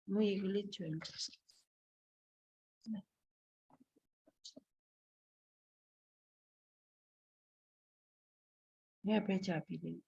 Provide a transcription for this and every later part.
Muy glitch. मैं पे चा पी रही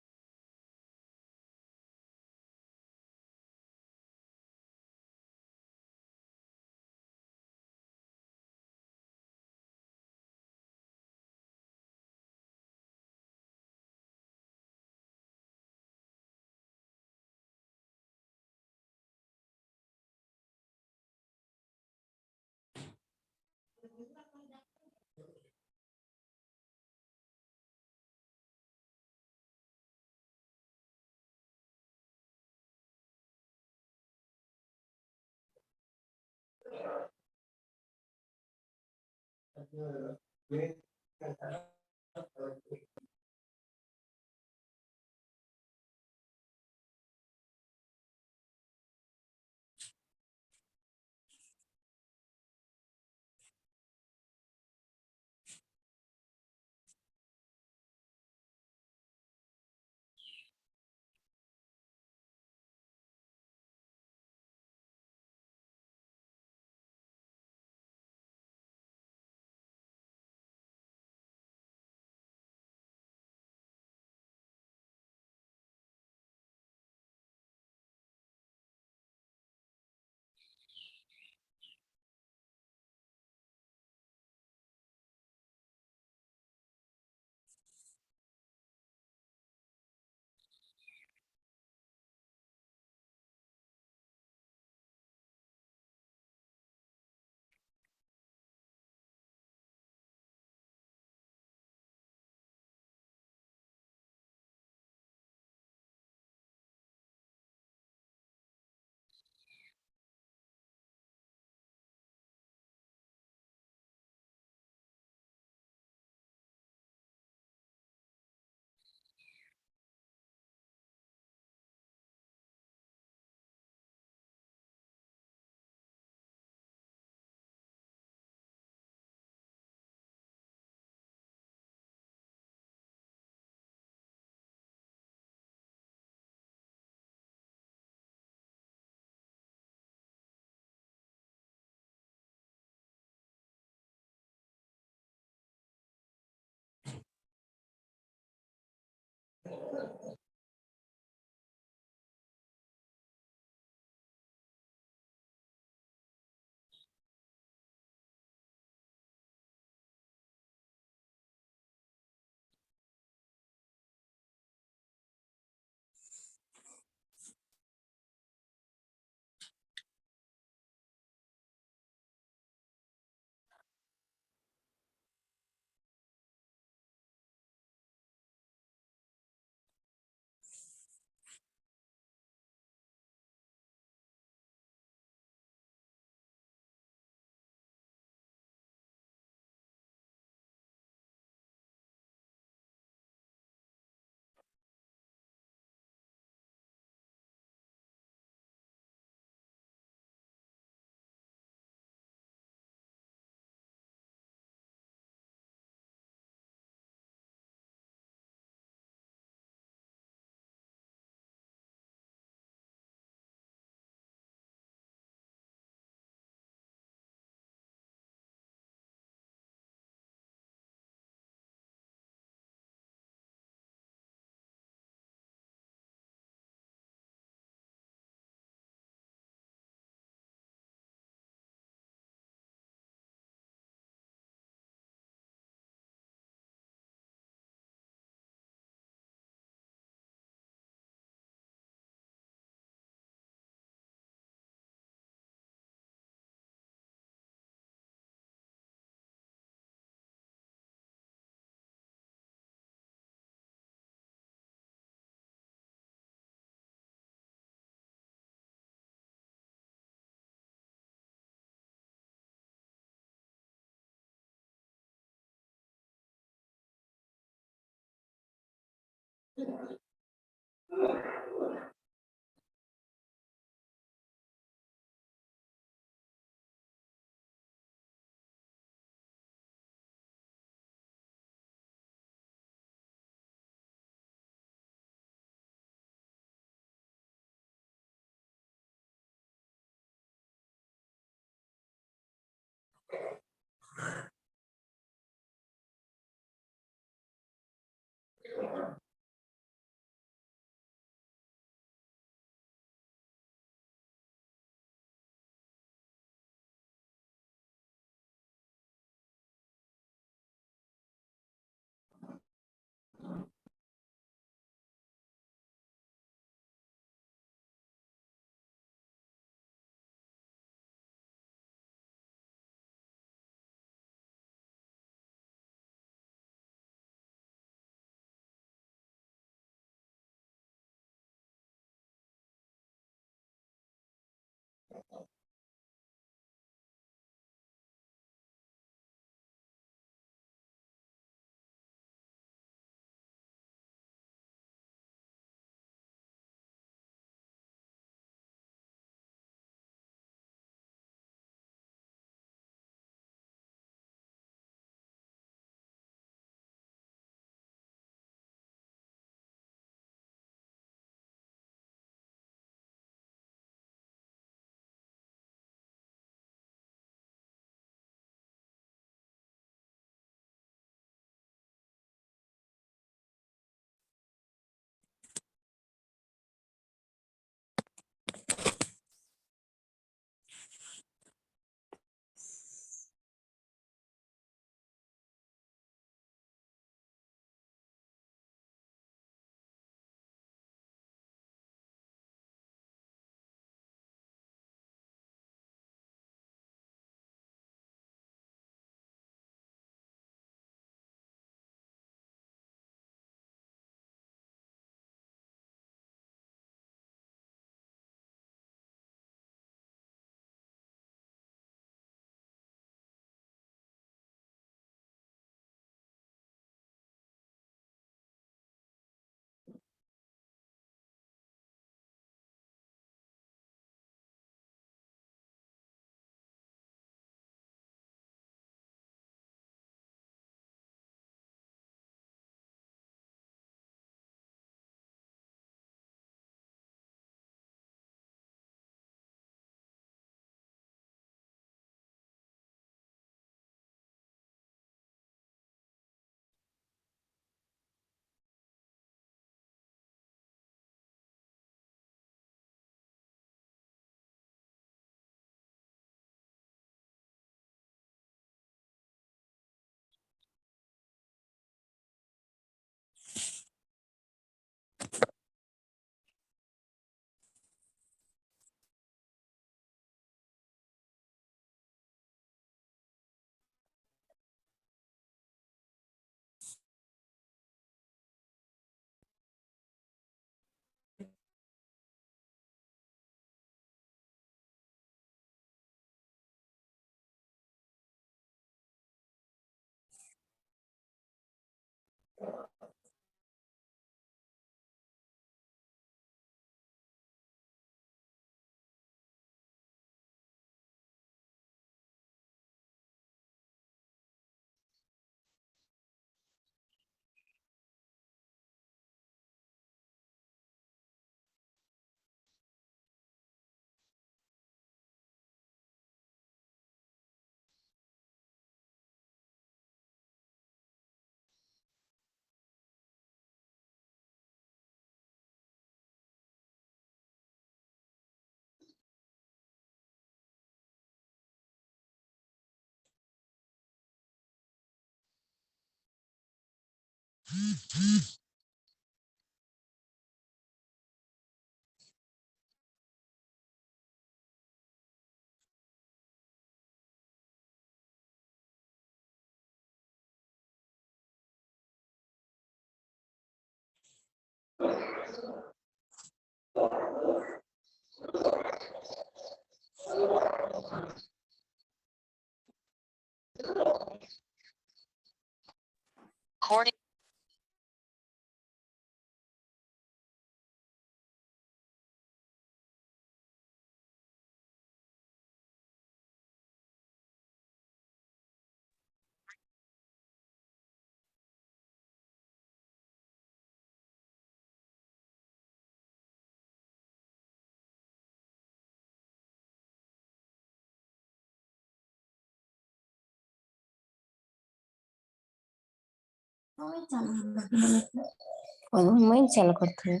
मैं चालू करती हूँ।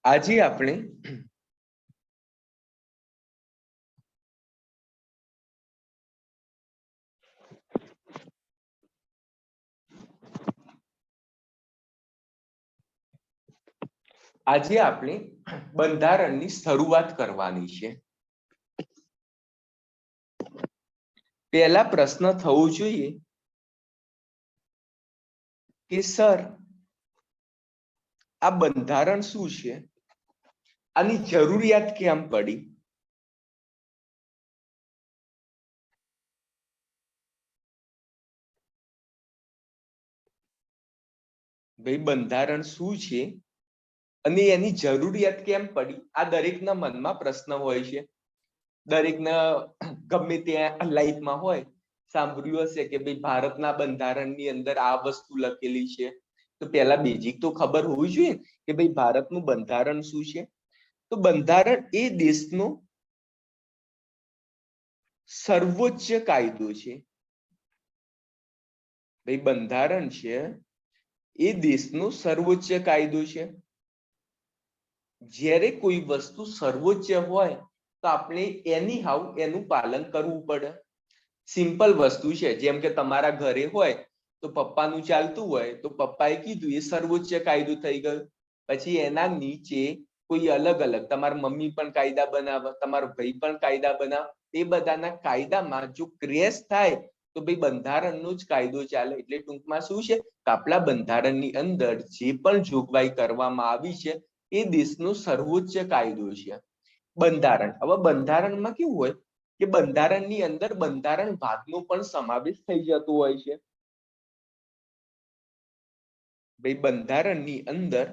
આજે આપણે બંધારણની શરૂઆત કરવાની છે। પહેલા પ્રશ્ન થવો જોઈએ કે સર આ બંધારણ શું છે, આની જરૂરિયાત કેમ પડી? ભાઈ બંધારણ શું છે અને એની જરૂરિયાત કેમ પડી, આ દરેકના મનમાં પ્રશ્ન હોય છે। દરેકના ગમે ત્યાં લાઈફમાં હોય સાંભળ્યું હશે કે ભાઈ ભારતના બંધારણની અંદર આ વસ્તુ લખેલી છે, તો પહેલા બેઝિક તો ખબર હોવી જોઈએ કે ભાઈ ભારતનું બંધારણ શું છે। તો બંધારણ એ દેશનો સર્વોચ્ચ કાયદો છે। ભાઈ બંધારણ છે એ દેશનો સર્વોચ્ચ કાયદો છે। જ્યારે કોઈ વસ્તુ સર્વોચ્ચ હોય તો આપણે એની હાવ એનું પાલન કરવું પડે। સિમ્પલ વસ્તુ છે, જેમ કે તમારા ઘરે હોય તો પપ્પાનું ચાલતું હોય તો પપ્પાએ કીધું એ સર્વોચ્ચ કાયદો થઈ ગયો। પછી એના નીચે કોઈ અલગ અલગ તમારા મમ્મી પણ કાયદા બનાવે, તમારો ભાઈ પણ કાયદા બનાવે, એ બધાના કાયદામાં જો ક્રેશ થાય તો ભાઈ બંધારણનો જ કાયદો ચાલે। એટલે ટૂંકમાં શું છે કે આપણા બંધારણની અંદર જે પણ જોગવાઈ કરવામાં આવી છે એ દેશનો સર્વોચ્ચ કાયદો છે બંધારણ। હવે બંધારણમાં કેવું હોય કે બંધારણની અંદર બંધારણ વાદનો પણ સમાવેશ થઈ જતો હોય છે। ભાઈ બંધારણની અંદર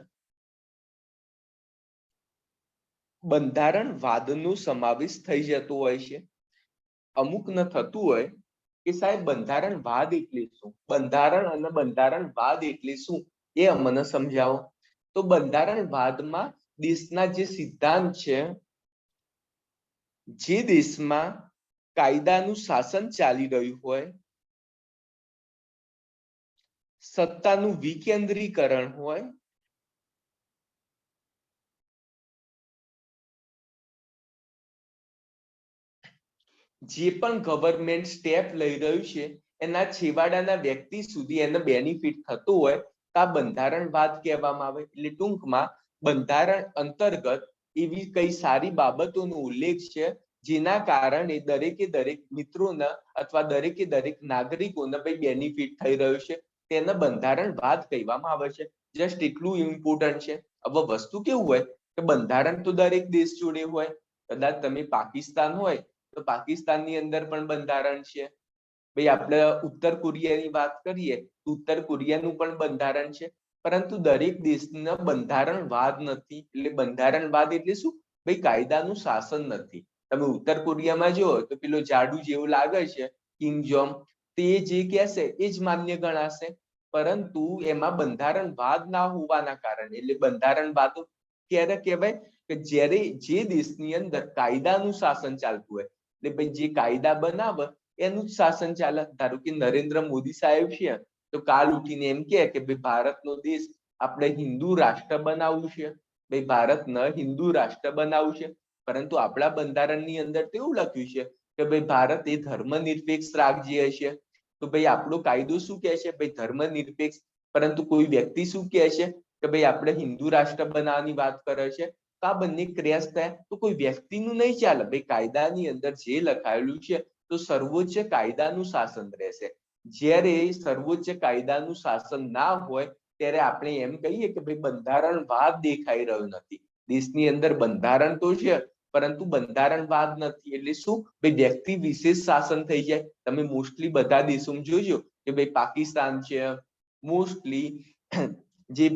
બંધારણ વાદનો સમાવેશ થઈ જતો હોય છે। અમુક ન થતું હોય કે સાહેબ બંધારણ વાદ એટલે શું, બંધારણ અને બંધારણ વાદ એટલે શું, એ અમને સમજાવો। તો બંધારણ વાદમાં દેશના જે સિદ્ધાંત છે, જે દેશમાં કાયદાનું શાસન ચાલી રહ્યું હોય, સત્તાનું વિકેન્દ્રીકરણ હોય, જે પણ ગવર્મેન્ટ સ્ટેપ લઈ રહ્યું છે એના છેવાડાના વ્યક્તિ સુધી એને બેનિફિટ થતું હોય તો આ બંધારણવાદ કહેવામાં આવે। એટલે ટૂંકમાં બંધારણ અંતર્ગત એવી કઈ સારી બાબતોનો ઉલ્લેખ છે જેના કારણે દરેકે દરેક મિત્રોને અથવા દરેકે દરેક નાગરિકોને ભાઈ બેનિફિટ થઈ રહ્યું છે, તેને બંધારણવાદ કહેવામાં આવે છે। જસ્ટ એટલું ઇમ્પોર્ટન્ટ છે। હવે વસ્તુ કેવું હોય કે બંધારણ તો દરેક દેશ જોડે હોય, કદાચ તમે પાકિસ્તાન હોય તો પાકિસ્તાનની અંદર પણ બંધારણ છે, ભાઈ આપણે ઉત્તર કોરિયાની વાત કરીએ તો ઉત્તર કોરિયાનું પણ બંધારણ છે, પરંતુ દરેક દેશના બંધારણવાદ નથી. એટલે બંધારણવાદ એટલે શું? ભાઈ કાયદાનું શાસન નથી. તમે ઉત્તર કોરિયામાં જો તો પેલો જાડુ જેવું લાગે છે કિંગ જોંગ, તે જે કહેશે એ જ માન્ય ગણાશે, પરંતુ એમાં બંધારણવાદ ના હોવાના કારણે, એટલે બંધારણવાદ ક્યારે કહેવાય કે જ્યારે જે દેશની અંદર કાયદાનું શાસન ચાલતું હોય, એટલે ભાઈ જે કાયદા બનાવે એનું જ શાસન ચાલે. ધારો કે નરેન્દ્ર મોદી સાહેબ છે તો કાલ ઉઠીને એમ કે ભાઈ ભારતનો દેશ આપણે હિન્દુ રાષ્ટ્ર બનાવવું છે, ભાઈ ભારતને હિન્દુ રાષ્ટ્ર બનાવવું છે, પરંતુ આપણા બંધારણની અંદર તો એવું લખ્યું છે કે ભાઈ ભારત એ ધર્મનિરપેક્ષ રાજ્ય છે. તો ભાઈ આપણો કાયદો શું કહે છે? ભાઈ ધર્મનિરપેક્ષ. પરંતુ કોઈ વ્યક્તિ શું કહે છે કે ભાઈ આપણે હિન્દુ રાષ્ટ્ર બનાવવાની વાત કરે છે. તો આ બંને ક્રેશ થાય તો કોઈ વ્યક્તિનું નહીં ચાલે. ભાઈ કાયદાની અંદર જે લખાયેલું છે તો સર્વોચ્ચ કાયદાનું શાસન રહેશે. જ્યારે સર્વોચ્ચ કાયદાનું શાસન ના હોય ત્યારે આપણે એમ કહીએ કે ભાઈ બંધારણવાદ દેખાઈ રહ્યો નથી. દેશની અંદર બંધારણ તો છે પરંતુ બંધારણવાદ નથી. એટલે શું? ભાઈ વ્યક્તિ વિશેષ શાસન થઈ જાય. તમે મોસ્ટલી બધા દેશોમાં જોજો કે ભાઈ પાકિસ્તાન છે, મોસ્ટલી જે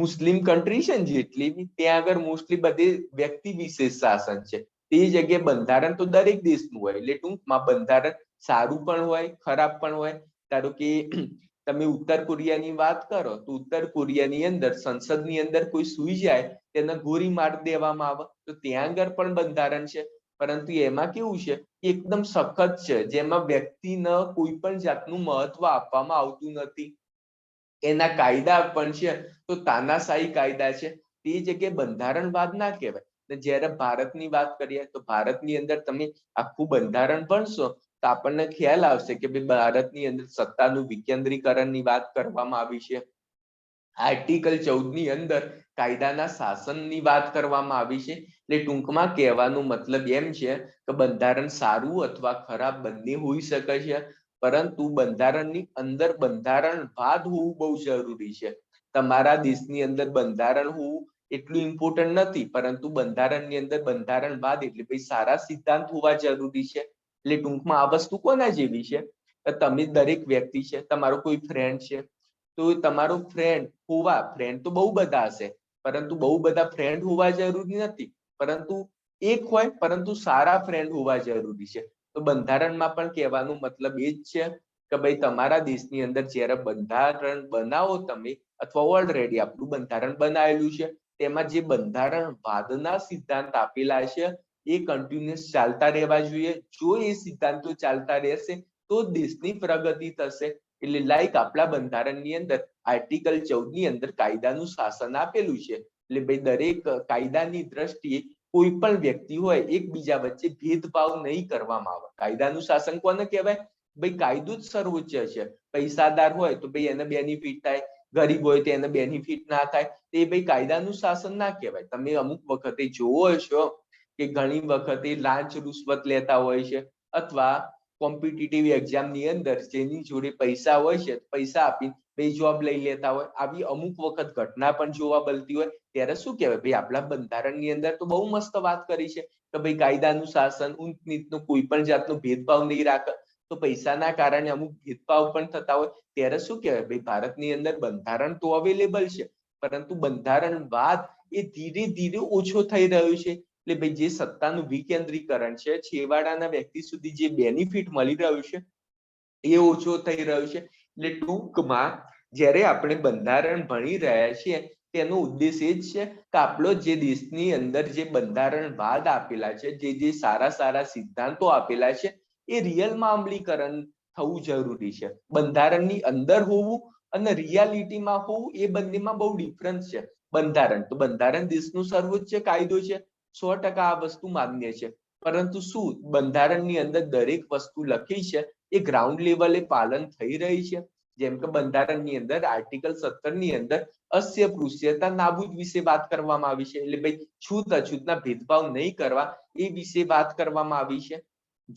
મુસ્લિમ કન્ટ્રી છે ને જેટલી ત્યાં આગળ મોસ્ટલી બધી વ્યક્તિ વિશેષ શાસન છે. તે જગ્યાએ બંધારણ તો દરેક દેશનું હોય. એટલે ટૂંકમાં બંધારણ સારું પણ હોય, ખરાબ પણ હોય. ધારો કે તમે ઉત્તર કોરિયાની વાત કરો તો ઉત્તર કોરિયાની અંદર સંસદની અંદર કોઈ સુઈ જાય તેને ગોળી મારી દેવામાં આવે, તો ત્યાં આગળ પણ બંધારણ છે, પરંતુ એમાં કેવું છે? એકદમ સખત છે, જેમાં વ્યક્તિને કોઈ પણ જાતનું મહત્વ આપવામાં આવતું નથી. એના કાયદા પણ છે તો તાનાશાહી કાયદા છે. તે જગ્યાએ બંધારણવાદ ના કહેવાય. જ્યારે ભારતની વાત કરીએ તો ભારતની અંદર તમે આખું બંધારણ ભણશો તો આપણને ખ્યાલ આવશે કે ભાઈ ભારતની અંદર સત્તાનું વિકેન્દ્રીકરણની વાત કરવામાં આવી છે. આર્ટિકલ 14 ની અંદર કાયદાના શાસનની વાત કરવામાં આવી છે. એટલે ટૂંકમાં કહેવાનો મતલબ એમ છે કે બંધારણ સારું અથવા ખરાબ બંને હોઈ શકે છે, પરંતુ બંધારણની અંદર બંધારણવાદ હોવું બહુ જરૂરી છે. તમારા દેશની અંદર બંધારણ હોવું એટલું ઇમ્પોર્ટન્ટ નથી, પરંતુ બંધારણની અંદર બંધારણવાદ એટલે ભાઈ સારા સિદ્ધાંત હોવા જરૂરી છે. એટલે ટૂંકમાં આ વસ્તુ કોના જેવી છે? તમે દરેક વ્યક્તિ છે, તમારો કોઈ ફ્રેન્ડ છે, તો તમારો ફ્રેન્ડ તો બહુ બધા હશે, પરંતુ બહુ બધા ફ્રેન્ડ હોવા જરૂરી નથી, પરંતુ એક હોય પરંતુ સારા ફ્રેન્ડ હોવા જરૂરી છે. તો બંધારણમાં પણ કહેવાનો મતલબ એ જ છે કે ભાઈ તમારા દેશની અંદર જ્યારે બંધારણ બનાવો તમે, અથવા ઓલરેડી આપણું બંધારણ બનાવેલું છે, તેમાં જે બંધારણવાદના સિદ્ધાંત આપેલા છે એ કન્ટિન્યુઅસ ચાલતા રહેવા જોઈએ. જો એ સિદ્ધાંતો ચાલતા રહેશે તો દેશની પ્રગતિ થશે. એટલે લાઈક આપણા બંધારણની અંદર આર્ટિકલ 14 ની અંદર કાયદાનું શાસન આપેલું છે. એટલે ભાઈ દરેક કાયદાની દ્રષ્ટિએ કોઈ પણ વ્યક્તિ હોય એકબીજા વચ્ચે ભેદભાવ નહીં કરવામાં આવે. કાયદાનું શાસન કોને કહેવાય? ભાઈ કાયદો જ સર્વોચ્ચ છે. પૈસાદાર હોય તો ભાઈ એને બેનિફિટ થાય, ગરીબ હોય તો એને બેનિફિટ ના થાય. તે ભાઈ કાયદાનું શાસન ના કહેવાય. તમે અમુક વખતે જોવો છો કે ઘણી વખતે લાંચ રૂશ્વત લેતા હોય છે, અથવા કોમ્પિટિટિવ એક્ઝામ ની અંદર જેની જોડે પૈસા હોય છે પૈસા આપી બે જોબ લઈ લેતા હોય. આવી અમુક વખત ઘટના પણ જોવા મળતી હોય. ત્યારે શું કહેવાય? ભાઈ આપણા બંધારણની અંદર તો બહુ મસ્ત વાત કરી છે કે ભાઈ કાયદાનું શાસન, ઊંચ નીચનો કોઈ પણ જાતનો ભેદભાવ નહીં રાખે. તો પૈસાના કારણે અમુક ભેદભાવ પણ થતા હોય ત્યારે શું કહેવાય? ભાઈ ભારતની અંદર બંધારણ તો અવેલેબલ છે, પરંતુ બંધારણવાદ એ ધીરે ધીરે ઓછો થઈ રહ્યો છે. એટલે ભાઈ જે સત્તાનું વિકેન્દ્રીકરણ છે, છેવાડાના વ્યક્તિ સુધી જે બેનિફિટ મળી રહ્યું છે એ ઓછો થઈ રહ્યો છે. એટલે ટૂંકમાં જ્યારે આપણે બંધારણ ભણી રહ્યા છીએ તેનો ઉદ્દેશ એ જ છે કે આપણો જે દેશની અંદર જે બંધારણવાદ આપેલા છે, જે સારા સારા સિદ્ધાંતો આપેલા છે એ રિયલમાં અમલીકરણ થવું જરૂરી છે. બંધારણની અંદર હોવું અને રિયાલિટીમાં હોવું એ બંનેમાં બહુ ડિફરન્સ છે. બંધારણ દેશનો સર્વોચ્ચ કાયદો છે, 100% આ વસ્તુ માન્ય છે, પરંતુ શું બંધારણની અંદર દરેક વસ્તુ લખી છે એ ગ્રાઉન્ડ લેવલે પાલન થઈ રહી છે? જેમ કે બંધારણની અંદર આર્ટિકલ 17 ની અંદર અસ્પૃશ્યતા નાબૂદ વિશે વાત કરવામાં આવી છે. એટલે ભાઈ છૂત અછૂતના ભેદભાવ નહીં કરવા એ વિશે વાત કરવામાં આવી છે.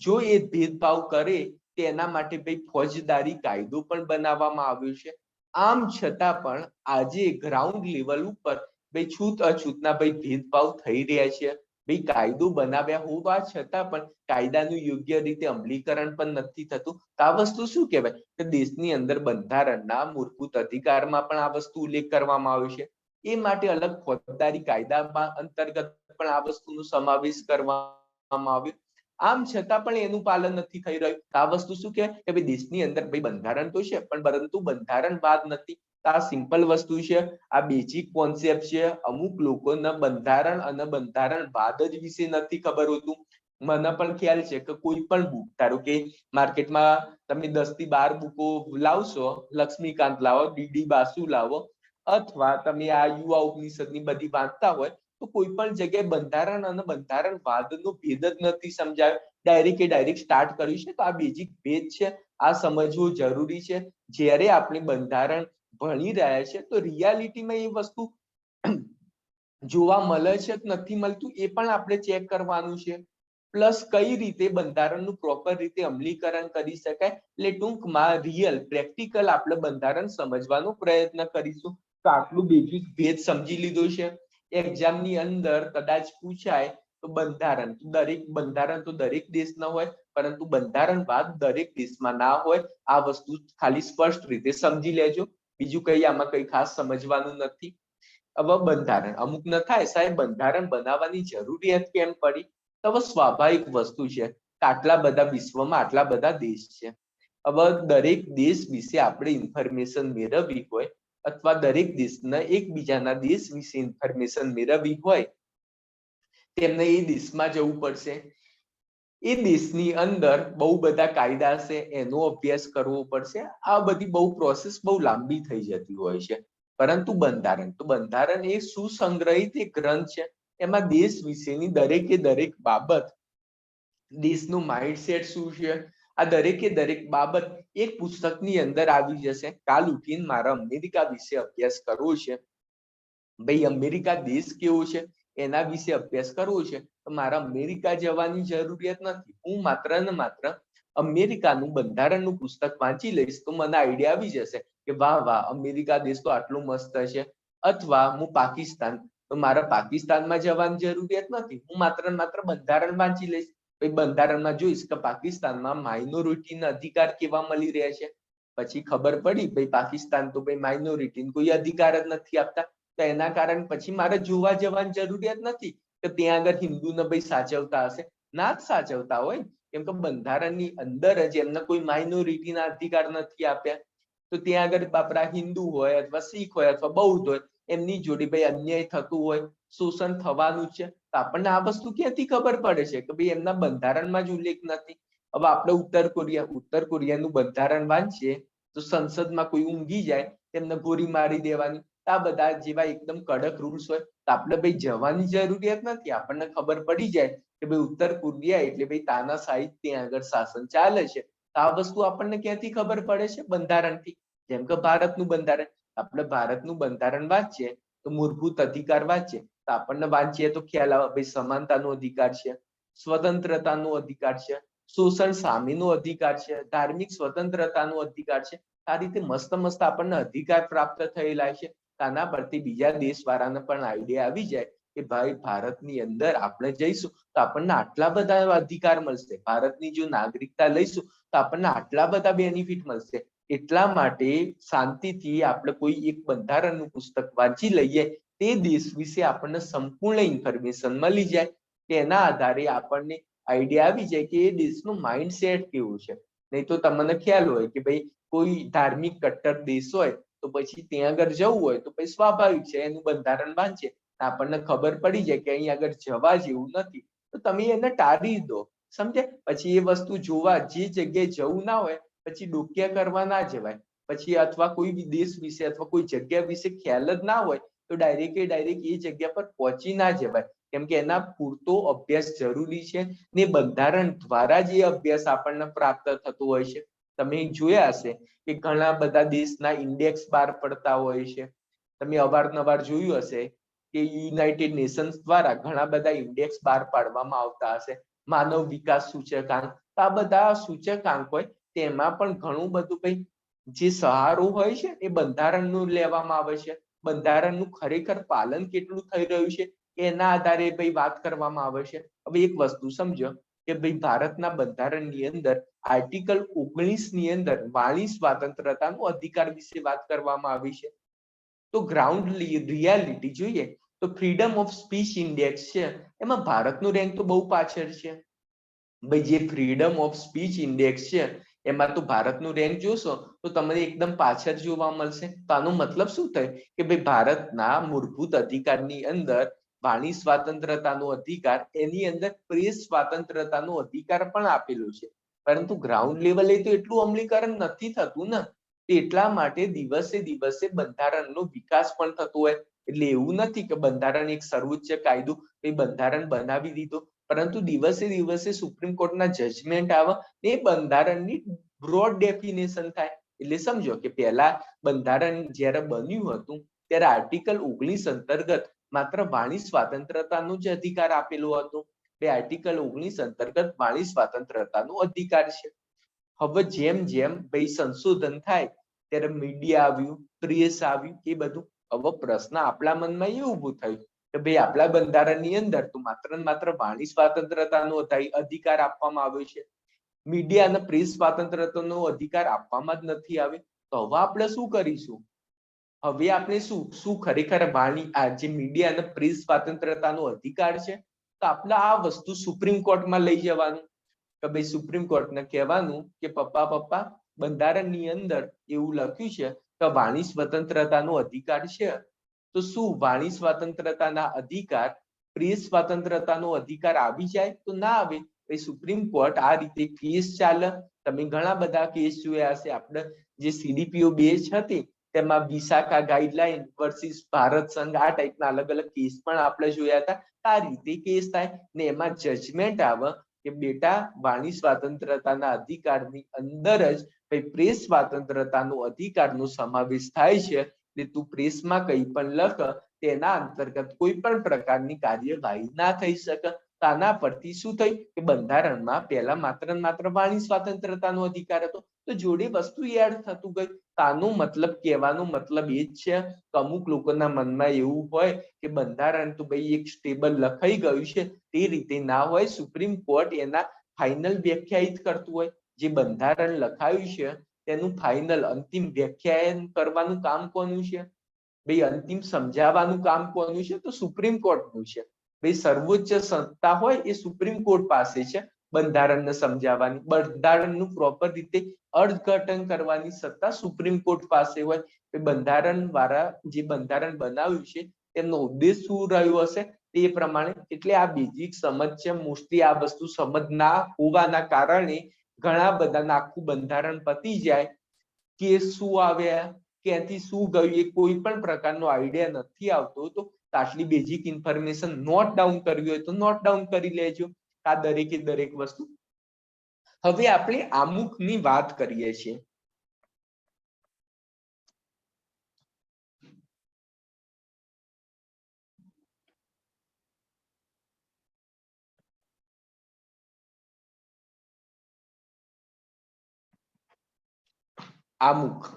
જો એ ભેદભાવ કરે તેના માટે ભાઈ ફોજદારી કાયદો પણ બનાવવામાં આવ્યો છે. આમ છતાં પણ આજે ગ્રાઉન્ડ લેવલ ઉપર ભાઈ છૂત અછૂતના ભાઈ ભેદભાવ થઈ રહ્યા છે. ભાઈ કાયદો બનાવ્યા હોવા છતાં પણ કાયદાનું યોગ્ય રીતે અમલીકરણ પણ નથી થતું. તો આ વસ્તુ શું કહેવાય કે દેશની અંદર બંધારણના મૂળભૂત અધિકારમાં પણ આ વસ્તુ ઉલ્લેખ કરવામાં આવ્યો છે. એ માટે અલગ ફોજદારી કાયદામાં અંતર્ગત પણ આ વસ્તુનો સમાવેશ કરવામાં આવ્યો. આમ છતાં પણ એનું પાલન નથી થઈ રહ્યું. આ વસ્તુ શું કહેવાય કે ભાઈ દેશની અંદર ભાઈ બંધારણ તો છે પણ પરંતુ બંધારણવાદ નથી. આ સિમ્પલ વસ્તુ છે, આ બેઝિક કોન્સેપ્ટ છે. અમુક લોકોને બંધારણ અને બંધારણવાદ જ વિશે નથી ખબર હોતું. મને પણ ખ્યાલ છે કે કોઈ પણ બુક, ધારો કે માર્કેટમાં તમે 10 થી 12 બુકો લાવશો, લક્ષ્મીકાંત લાવો, ડીડી બાસુ લાવો, અથવા તમે આ યુવા ઉપનિષદની બધી વાંચતા હોય તો કોઈ પણ જગ્યાએ બંધારણ અને બંધારણવાદનો ભેદ જ નથી સમજાયો. ડાયરેક્ટ સ્ટાર્ટ કર્યું છે. તો આ બેઝિક ભેદ છે, આ સમજવું જરૂરી છે. જ્યારે આપણે બંધારણ ભણી રહ્યા છે તો રિયાલિટીમાં એ વસ્તુ જોવા મળે છે કે નથી મળતું એ પણ આપણે ચેક કરવાનું છે. પ્લસ કઈ રીતે બંધારણનું પ્રોપર રીતે અમલીકરણ કરી શકાય, એટલે ટૂંકમાં રિયલ પ્રેક્ટિકલ આપણે બંધારણ સમજવાનો પ્રયત્ન કરીશું. તો આટલું બેઝિક ભેદ સમજી લીધો છે. એક્ઝામની અંદર કદાચ પૂછાય તો બંધારણ તો દરેક દેશના હોય, પરંતુ બંધારણવાદ દરેક દેશમાં ના હોય. આ વસ્તુ ખાલી સ્પષ્ટ રીતે સમજી લેજો. બીજું કઈ આમાં કઈ ખાસ સમજવાનું નથી. હવે બંધારણ અમુક ન થાય, સાહેબ બંધારણ બનાવવાની જરૂરિયાત કેમ પડી? તો હવે સ્વાભાવિક વસ્તુ છે કે આટલા બધા વિશ્વમાં આટલા બધા દેશ છે. હવે દરેક દેશ વિશે આપણે ઇન્ફોર્મેશન મેળવવી હોય અથવા દરેક દેશના એકબીજાના દેશ વિશે ઇન્ફોર્મેશન મેળવવી હોય તેમને એ દેશમાં જવું પડશે. એ દેશની અંદર બહુ બધા કાયદા છે, એનો અભ્યાસ કરવો પડશે. આ બધી બહુ પ્રોસેસ બહુ લાંબી થઈ જતી હોય છે. પરંતુ બંધારણ એ સુસંગ્રહિત એક ગ્રંથ છે. એમાં દેશ વિશેની દરેક બાબત, દેશનું માઇન્ડસેટ શું છે, આ દરેક બાબત એક પુસ્તકની અંદર આવી જશે. કાલ ઉઠીને મારા અમેરિકા વિશે અભ્યાસ કરવો છે, ભાઈ અમેરિકા દેશ કેવો છે એના વિશે અભ્યાસ કરવો છે, તો મારા અમેરિકા જવાની જરૂરિયાત નથી. હું માત્ર ને માત્ર અમેરિકાનું બંધારણનું પુસ્તક વાંચી લઈશ તો મને આઈડિયા આવી જશે કે વાહ અમેરિકા દેશ તો આટલો મસ્ત છે. અથવા હું પાકિસ્તાન, તો મારા પાકિસ્તાનમાં જવાની જરૂરિયાત નથી. હું માત્ર ને માત્ર બંધારણ વાંચી લઈશ. બંધારણમાં જોઈશ કે પાકિસ્તાનમાં માઇનોરિટીના અધિકાર કેવા મળી રહ્યા છે. પછી ખબર પડી ભાઈ પાકિસ્તાન તો ભાઈ માઇનોરિટીને કોઈ અધિકાર જ નથી આપતા. તો એના કારણે પછી મારે જોવા જવાની જરૂરિયાત નથી કે ત્યાં આગળ હિન્દુને ભાઈ સાચવતા હશે. ના જ સાચવતા હોય, કેમ કે બંધારણની અંદર જ એમને કોઈ માઇનોરિટીના અધિકાર નથી આપ્યા. તો ત્યાં આગળ બાપરા હિન્દુ હોય અથવા શીખ હોય અથવા બૌદ્ધ હોય, એમની જોડે ભાઈ અન્યાય થતું હોય, શોષણ થવાનું છે. તો આપણને આ વસ્તુ ક્યાંથી ખબર પડે છે કે ભાઈ એમના બંધારણમાં જ ઉલ્લેખ નથી. હવે આપણે ઉત્તર કોરિયાનું બંધારણ વાંચીએ તો સંસદમાં કોઈ ઊંઘી જાય તેમને ગોળી મારી દેવાની. આ બધા જેવા એકદમ કડક રૂલ્સ હોય તો આપણે ભાઈ જવાની જરૂરિયાત નથી. આપણને ખબર પડી જાય કે ભાઈ ઉત્તર કોરિયા એટલે ભાઈ તાનાશાહી ત્યાં આગળ શાસન ચાલે છે. આ વસ્તુ આપણને ક્યાંથી ખબર પડે છે? બંધારણથી. જેમ કે ભારતનું બંધારણ, આપણે ભારતનું બંધારણ વાંચીએ તો મૂળભૂત અધિકાર વાંચીએ તો આપણને વાંચીએ તો ખ્યાલ આવે ભાઈ સમાનતાનો અધિકાર છે, સ્વતંત્રતાનો અધિકાર છે, શોષણ સામેનો અધિકાર છે, ધાર્મિક સ્વતંત્રતાનો અધિકાર છે. આ રીતે મસ્ત આપણને અધિકાર પ્રાપ્ત થયેલા છે. આના પરથી બીજા દેશવાળાને પણ આઈડિયા આવી જાય કે ભાઈ ભારતની અંદર આપણે જઈશું તો આપણને આટલા બધા અધિકાર મળશે. ભારતની જો નાગરિકતા લઈશું તો આપણને આટલા બધા બેનિફિટ મળશે. એટલા માટે શાંતિથી આપણે કોઈ એક બંધારણનું પુસ્તક વાંચી લઈએ, તે દેશ વિશે આપણને સંપૂર્ણ ઇન્ફોર્મેશન મળી જાય. તેના આધારે આપણને આઈડિયા આવી જાય કે એ દેશનું માઇન્ડસેટ કેવું છે. નહીં તો તમને ખ્યાલ હોય કે ભાઈ કોઈ ધાર્મિક કટ્ટર દેશ હોય તો પછી ત્યાં આગળ જવું હોય તો પછી સ્વાભાવિક છે એનું બંધારણ વાંચે આપણને ખબર પડી જાય કે અહીં આગળ જવા જેવું નથી, તો તમે એને ટાળી દો. સમજે? પછી એ વસ્તુ જોવા જે જગ્યાએ જવું ના હોય પછી ડોક્યા કરવા ના જવાય. પછી અથવા કોઈ બી દેશ વિશે અથવા કોઈ જગ્યા વિશે ખ્યાલ જ ના હોય તો ડાયરેક્ટ એ જગ્યા પર પહોંચી ના જવાય. કેમ કે એના પૂરતો અભ્યાસ જરૂરી છે ને બંધારણ દ્વારા જ એ અભ્યાસ આપણને પ્રાપ્ત થતો હોય છે. તમે જોયા હશે કે ઘણા બધા દેશના ઇન્ડેક્સ બહાર પડતા હોય છે. તમે અવારનવાર જોયું હશે કે યુનાઇટેડ નેશન્સ દ્વારા ઘણા બધા ઇન્ડેક્સ બહાર પાડવામાં આવતા હશે. માનવ વિકાસ સૂચકાંક, આ બધા સૂચકાંક હોય તેમાં પણ ઘણું બધું ભાઈ જે સહારો હોય છે એ બંધારણનું લેવામાં આવે છે. બંધારણનું ખરેખર પાલન કેટલું થઈ રહ્યું છે એના આધારે ભાઈ વાત કરવામાં આવે છે. હવે એક વસ્તુ સમજો કે ભાઈ ભારતના બંધારણની અંદર આર્ટિકલ 19 ની અંદર વાણી સ્વાતંત્રતાનો અધિકાર વિશે વાત કરવામાં આવી છે. તો ગ્રાઉન્ડ રિયાલિટી જોઈએ તો ફ્રીડમ ઓફ સ્પીચ ઇન્ડેક્સ છે એમાં ભારતનું રેન્ક તો બહુ પાછળ છે. ભાઈ જે ફ્રીડમ ઓફ સ્પીચ ઇન્ડેક્સ છે એમાં તો ભારતનું રેન્ક જોશો તો તમને એકદમ પાછળ જોવા મળશે. તો આનો મતલબ શું થાય કે ભાઈ ભારતના મૂળભૂત અધિકારની અંદર વાણી સ્વાતંત્રતાનો અધિકાર, એની અંદર પ્રેસ સ્વાતંત્રતાનો અધિકાર પણ આપેલો છે, પરંતુ ગ્રાઉન્ડ લેવલે તો એટલું અમલીકરણ નથી થતું ને. એટલા માટે દિવસે દિવસે બંધારણનો વિકાસ પણ થતો હોય. એટલે એવું નથી કે બંધારણ એક સર્વોચ્ચ કાયદો એ બંધારણ બનાવી દીધો, પરંતુ દિવસે દિવસે સુપ્રીમ કોર્ટના જજમેન્ટ આવે એ બંધારણની બ્રોડ ડેફિનેશન થાય. એટલે સમજો કે પહેલા બંધારણ જ્યારે બન્યું હતું ત્યારે આર્ટિકલ 19 અંતર્ગત માત્ર વાણી સ્વાતંત્રતાનો જ અધિકાર આપેલો હતો. એ આર્ટિકલ 19 અંતર્ગત વાણી સ્વાતંત્રતાનો અધિકાર છે. હવે જેમ જેમ ભાઈ સંશોધન થાય ત્યારે મીડિયા આવ્યું, પ્રેસ આવ્યું, એ બધું. હવે પ્રશ્ન આપણા મનમાં એ ઉભો થયો કે ભાઈ આપણા બંધારણની અંદર તો માત્ર ને માત્ર વાણી સ્વાતંત્રતાનો અધિકાર આપવામાં આવ્યો છે, મીડિયા અને પ્રેસ સ્વાતંત્રતાનો અધિકાર આપવામાં જ નથી આવે. તો હવે આપણે શું કરીશું? હવે આપણે શું ખરેખર વાણી આ જે મીડિયા અને પ્રેસ સ્વાતંત્રતાનો અધિકાર છે તો આપણે આ વસ્તુ સુપ્રીમ કોર્ટમાં લઈ જવાનું કે ભાઈ સુપ્રીમ કોર્ટને કહેવાનું કે પપ્પા બંધારણની અંદર એવું લખ્યું છે કે વાણી સ્વતંત્રતાનો અધિકાર છે, તો શું વાણી સ્વતંત્રતાના અધિકાર પ્રેસ સ્વતંત્રતાનો અધિકાર આવી જાય? તો ના આવે. સુપ્રીમ કોર્ટ આ રીતે કેસ ચાલે. તમે ઘણા બધા કેસ જોયા હશે. આપણે જે CDPO બેચ હતી તેમાં વિશાખા ગાઈડલાઈન વર્સિસ ભારત સંઘ, આ ટાઈપના અલગ અલગ કેસ પણ આપણે જોયા હતા. આ રીતે કેસ થાય ને એમાં જજમેન્ટ આવે કે બેટા વાણી સ્વાતંત્રતાના અધિકારની અંદર જ પ્રેસ સ્વાતંત્રતાનો અધિકારનો સમાવેશ થાય છે. એટલે તું પ્રેસમાં કંઈ પણ લખ તેના અંતર્ગત કોઈ પણ પ્રકારની કાર્યવાહી ના થઈ શકે. આના પરથી શું થયું કે બંધારણમાં પહેલા માત્ર ને માત્ર વાણી સ્વાતંત્રતાનો અધિકાર હતો, તો જોડે વસ્તુ એડ થતું ગયું. આનો મતલબ કહેવાનો મતલબ એ જ છે કે અમુક લોકોના મનમાં એવું હોય કે બંધારણ તો ભાઈ એક સ્ટેબલ લખાઈ ગયું છે, તે રીતે ના હોય. સુપ્રીમ કોર્ટ એના ફાઇનલ વ્યાખ્યાયિત કરતું હોય. જે બંધારણ લખાયું છે તેનું ફાઇનલ અંતિમ વ્યાખ્યાયન કરવાનું કામ કોનું છે? ભાઈ અંતિમ સમજાવવાનું કામ કોનું છે? તો સુપ્રીમ કોર્ટનું છે. ભાઈ સર્વોચ્ચ સત્તા હોય એ સુપ્રીમ કોર્ટ પાસે છે બંધારણને સમજાવવાની. બંધારણનું પ્રોપર રીતે અર્થઘટન કરવાની સત્તા સુપ્રીમ કોર્ટ પાસે હોય. બંધારણ વાળા જે બંધારણ બનાવ્યું છે તેમનો ઉદ્દેશ શું રહ્યો હશે તે પ્રમાણે. એટલે આ બેઝિક સમજ છે. મોસ્ટલી આ વસ્તુ સમજ ના હોવાના કારણે ઘણા બધાના આખું બંધારણ પતી જાય કે શું આવ્યા, ક્યાંથી શું ગયું, એ કોઈ પણ પ્રકારનો આઈડિયા નથી આવતો. તો આટલી બેઝિક ઇન્ફોર્મેશન નોટ ડાઉન કરવી હોય તો નોટ ડાઉન કરી લેજો. આ દરેકે દરેક વસ્તુ. હવે આપણે આમુખની વાત કરીએ છીએ. આમુખ.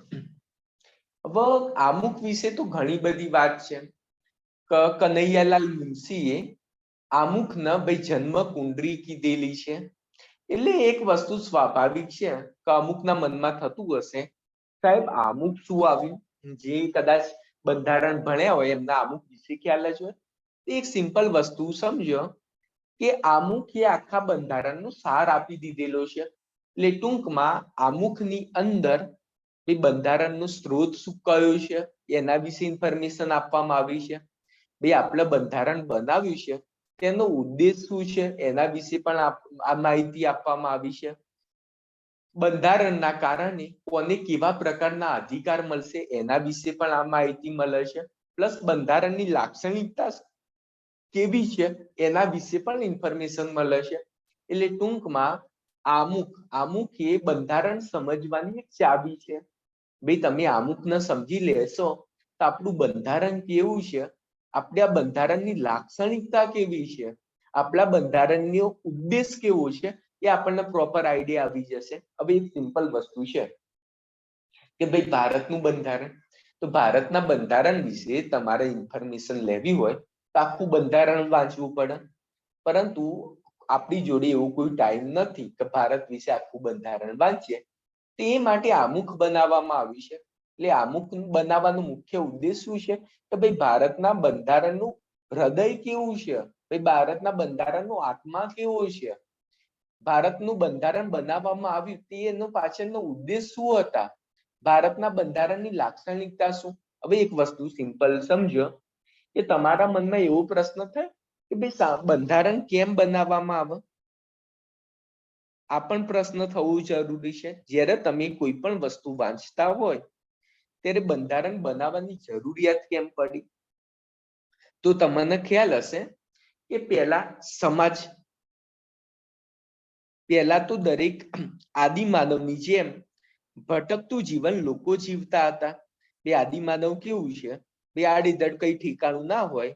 હવે આમુખ વિશે તો ઘણી બધી વાત છે. કનૈયાલાલ મુનશીએ આમુખને ભાઈ જન્મ કુંડળી કીધેલી છે. એટલે એક વસ્તુ સ્વાભાવિક છે કે અમુકના મનમાં થતું હશે સાહેબ આમુખ શું આવ્યું? જે કદાચ બંધારણ ભણ્યા હોય એમના આમુખ વિશે ખ્યાલ જ હોય. એક સિમ્પલ વસ્તુ સમજો કે આમુખ એ આખા બંધારણનો સાર આપી દીધેલો છે. એટલે ટૂંકમાં આમુખની અંદર એ બંધારણનો સ્ત્રોત શું કયો છે એના વિશે ઇન્ફોર્મેશન આપવામાં આવી છે. ભાઈ આપણે બંધારણ બનાવ્યું છે તેનો ઉદ્દેશ શું છે એના વિશે પણ આ માહિતી આપવામાં આવી છે. બંધારણના કારણે કોને કેવા પ્રકારના અધિકાર મળશે એના વિશે પણ આ માહિતી મળે છે. પ્લસ બંધારણની લાક્ષણિકતા કેવી છે એના વિશે પણ ઇન્ફોર્મેશન મળે છે. એટલે ટૂંકમાં આમુખ એ બંધારણ સમજવાની એક ચાવી છે. ભાઈ તમે આમુખને સમજી લેશો તો આપણું બંધારણ કેવું છે, આપણે આ બંધારણની લાક્ષણિકતા કેવી છે, આપણા બંધારણનો ઉદ્દેશ કેવો છે એ આપણને પ્રોપર આઈડિયા આવી જશે. હવે એક સિમ્પલ વસ્તુ છે કે ભાઈ ભારતનું બંધારણ, તો ભારતના બંધારણ વિશે તમારે ઇન્ફોર્મેશન લેવી હોય તો આખું બંધારણ વાંચવું પડે. પરંતુ આપણી જોડે એવો કોઈ ટાઈમ નથી કે ભારત વિશે આખું બંધારણ વાંચીએ. તે માટે આમુખ બનાવવામાં આવ્યું છે. એટલે આમુખ બનાવવાનો મુખ્ય ઉદ્દેશ શું છે કે ભાઈ ભારતના બંધારણનું હૃદય કેવું છે, ભાઈ ભારતના બંધારણનો આત્મા કેવો છે, ભારતનું બંધારણ બનાવવામાં આવ્યું તે એનો પાછળનો ઉદ્દેશ શું હતા, ભારતના બંધારણની લાક્ષણિકતા શું. હવે એક વસ્તુ સિમ્પલ સમજો કે તમારા મનમાં એવો પ્રશ્ન થાય કે ભાઈ બંધારણ કેમ બનાવવામાં આવે. આ પણ પ્રશ્ન થવું જરૂરી છે. જ્યારે તમે કોઈ પણ વસ્તુ વાંચતા હોય ત્યારે બંધારણ બનાવવાની જરૂરિયાત કેમ પડી. તો તમને ખ્યાલ હશે કે પહેલા તો દરેક આદિમાનવની જેમ ભટકતું જીવન લોકો જીવતા હતા. બે આદિમાનવ કેવું છે, બે આડીધડ કઈ ઠેકાણું ના હોય.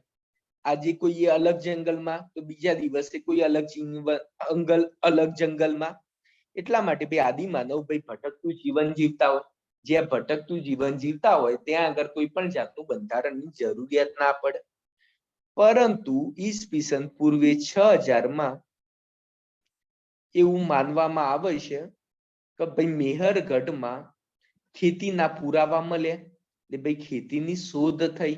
આજે કોઈ અલગ જંગલમાં તો બીજા દિવસે કોઈ અલગ જંગલમાં. એટલા માટે બે આદિમાનવ ભાઈ ભટકતું જીવન જીવતા હોય. જ્યાં ભટકતું જીવન જીવતા હોય ત્યાં આગળ કોઈ પણ જાતનું બંધારણની જરૂરિયાત ના પડે. પરંતુ ઈસવીસન પૂર્વે 6000 એવું માનવામાં આવે છે કે ભાઈ મેહરગઢમાં ખેતીના પુરાવા મળ્યા. એટલે ભાઈ ખેતીની શોધ થઈ.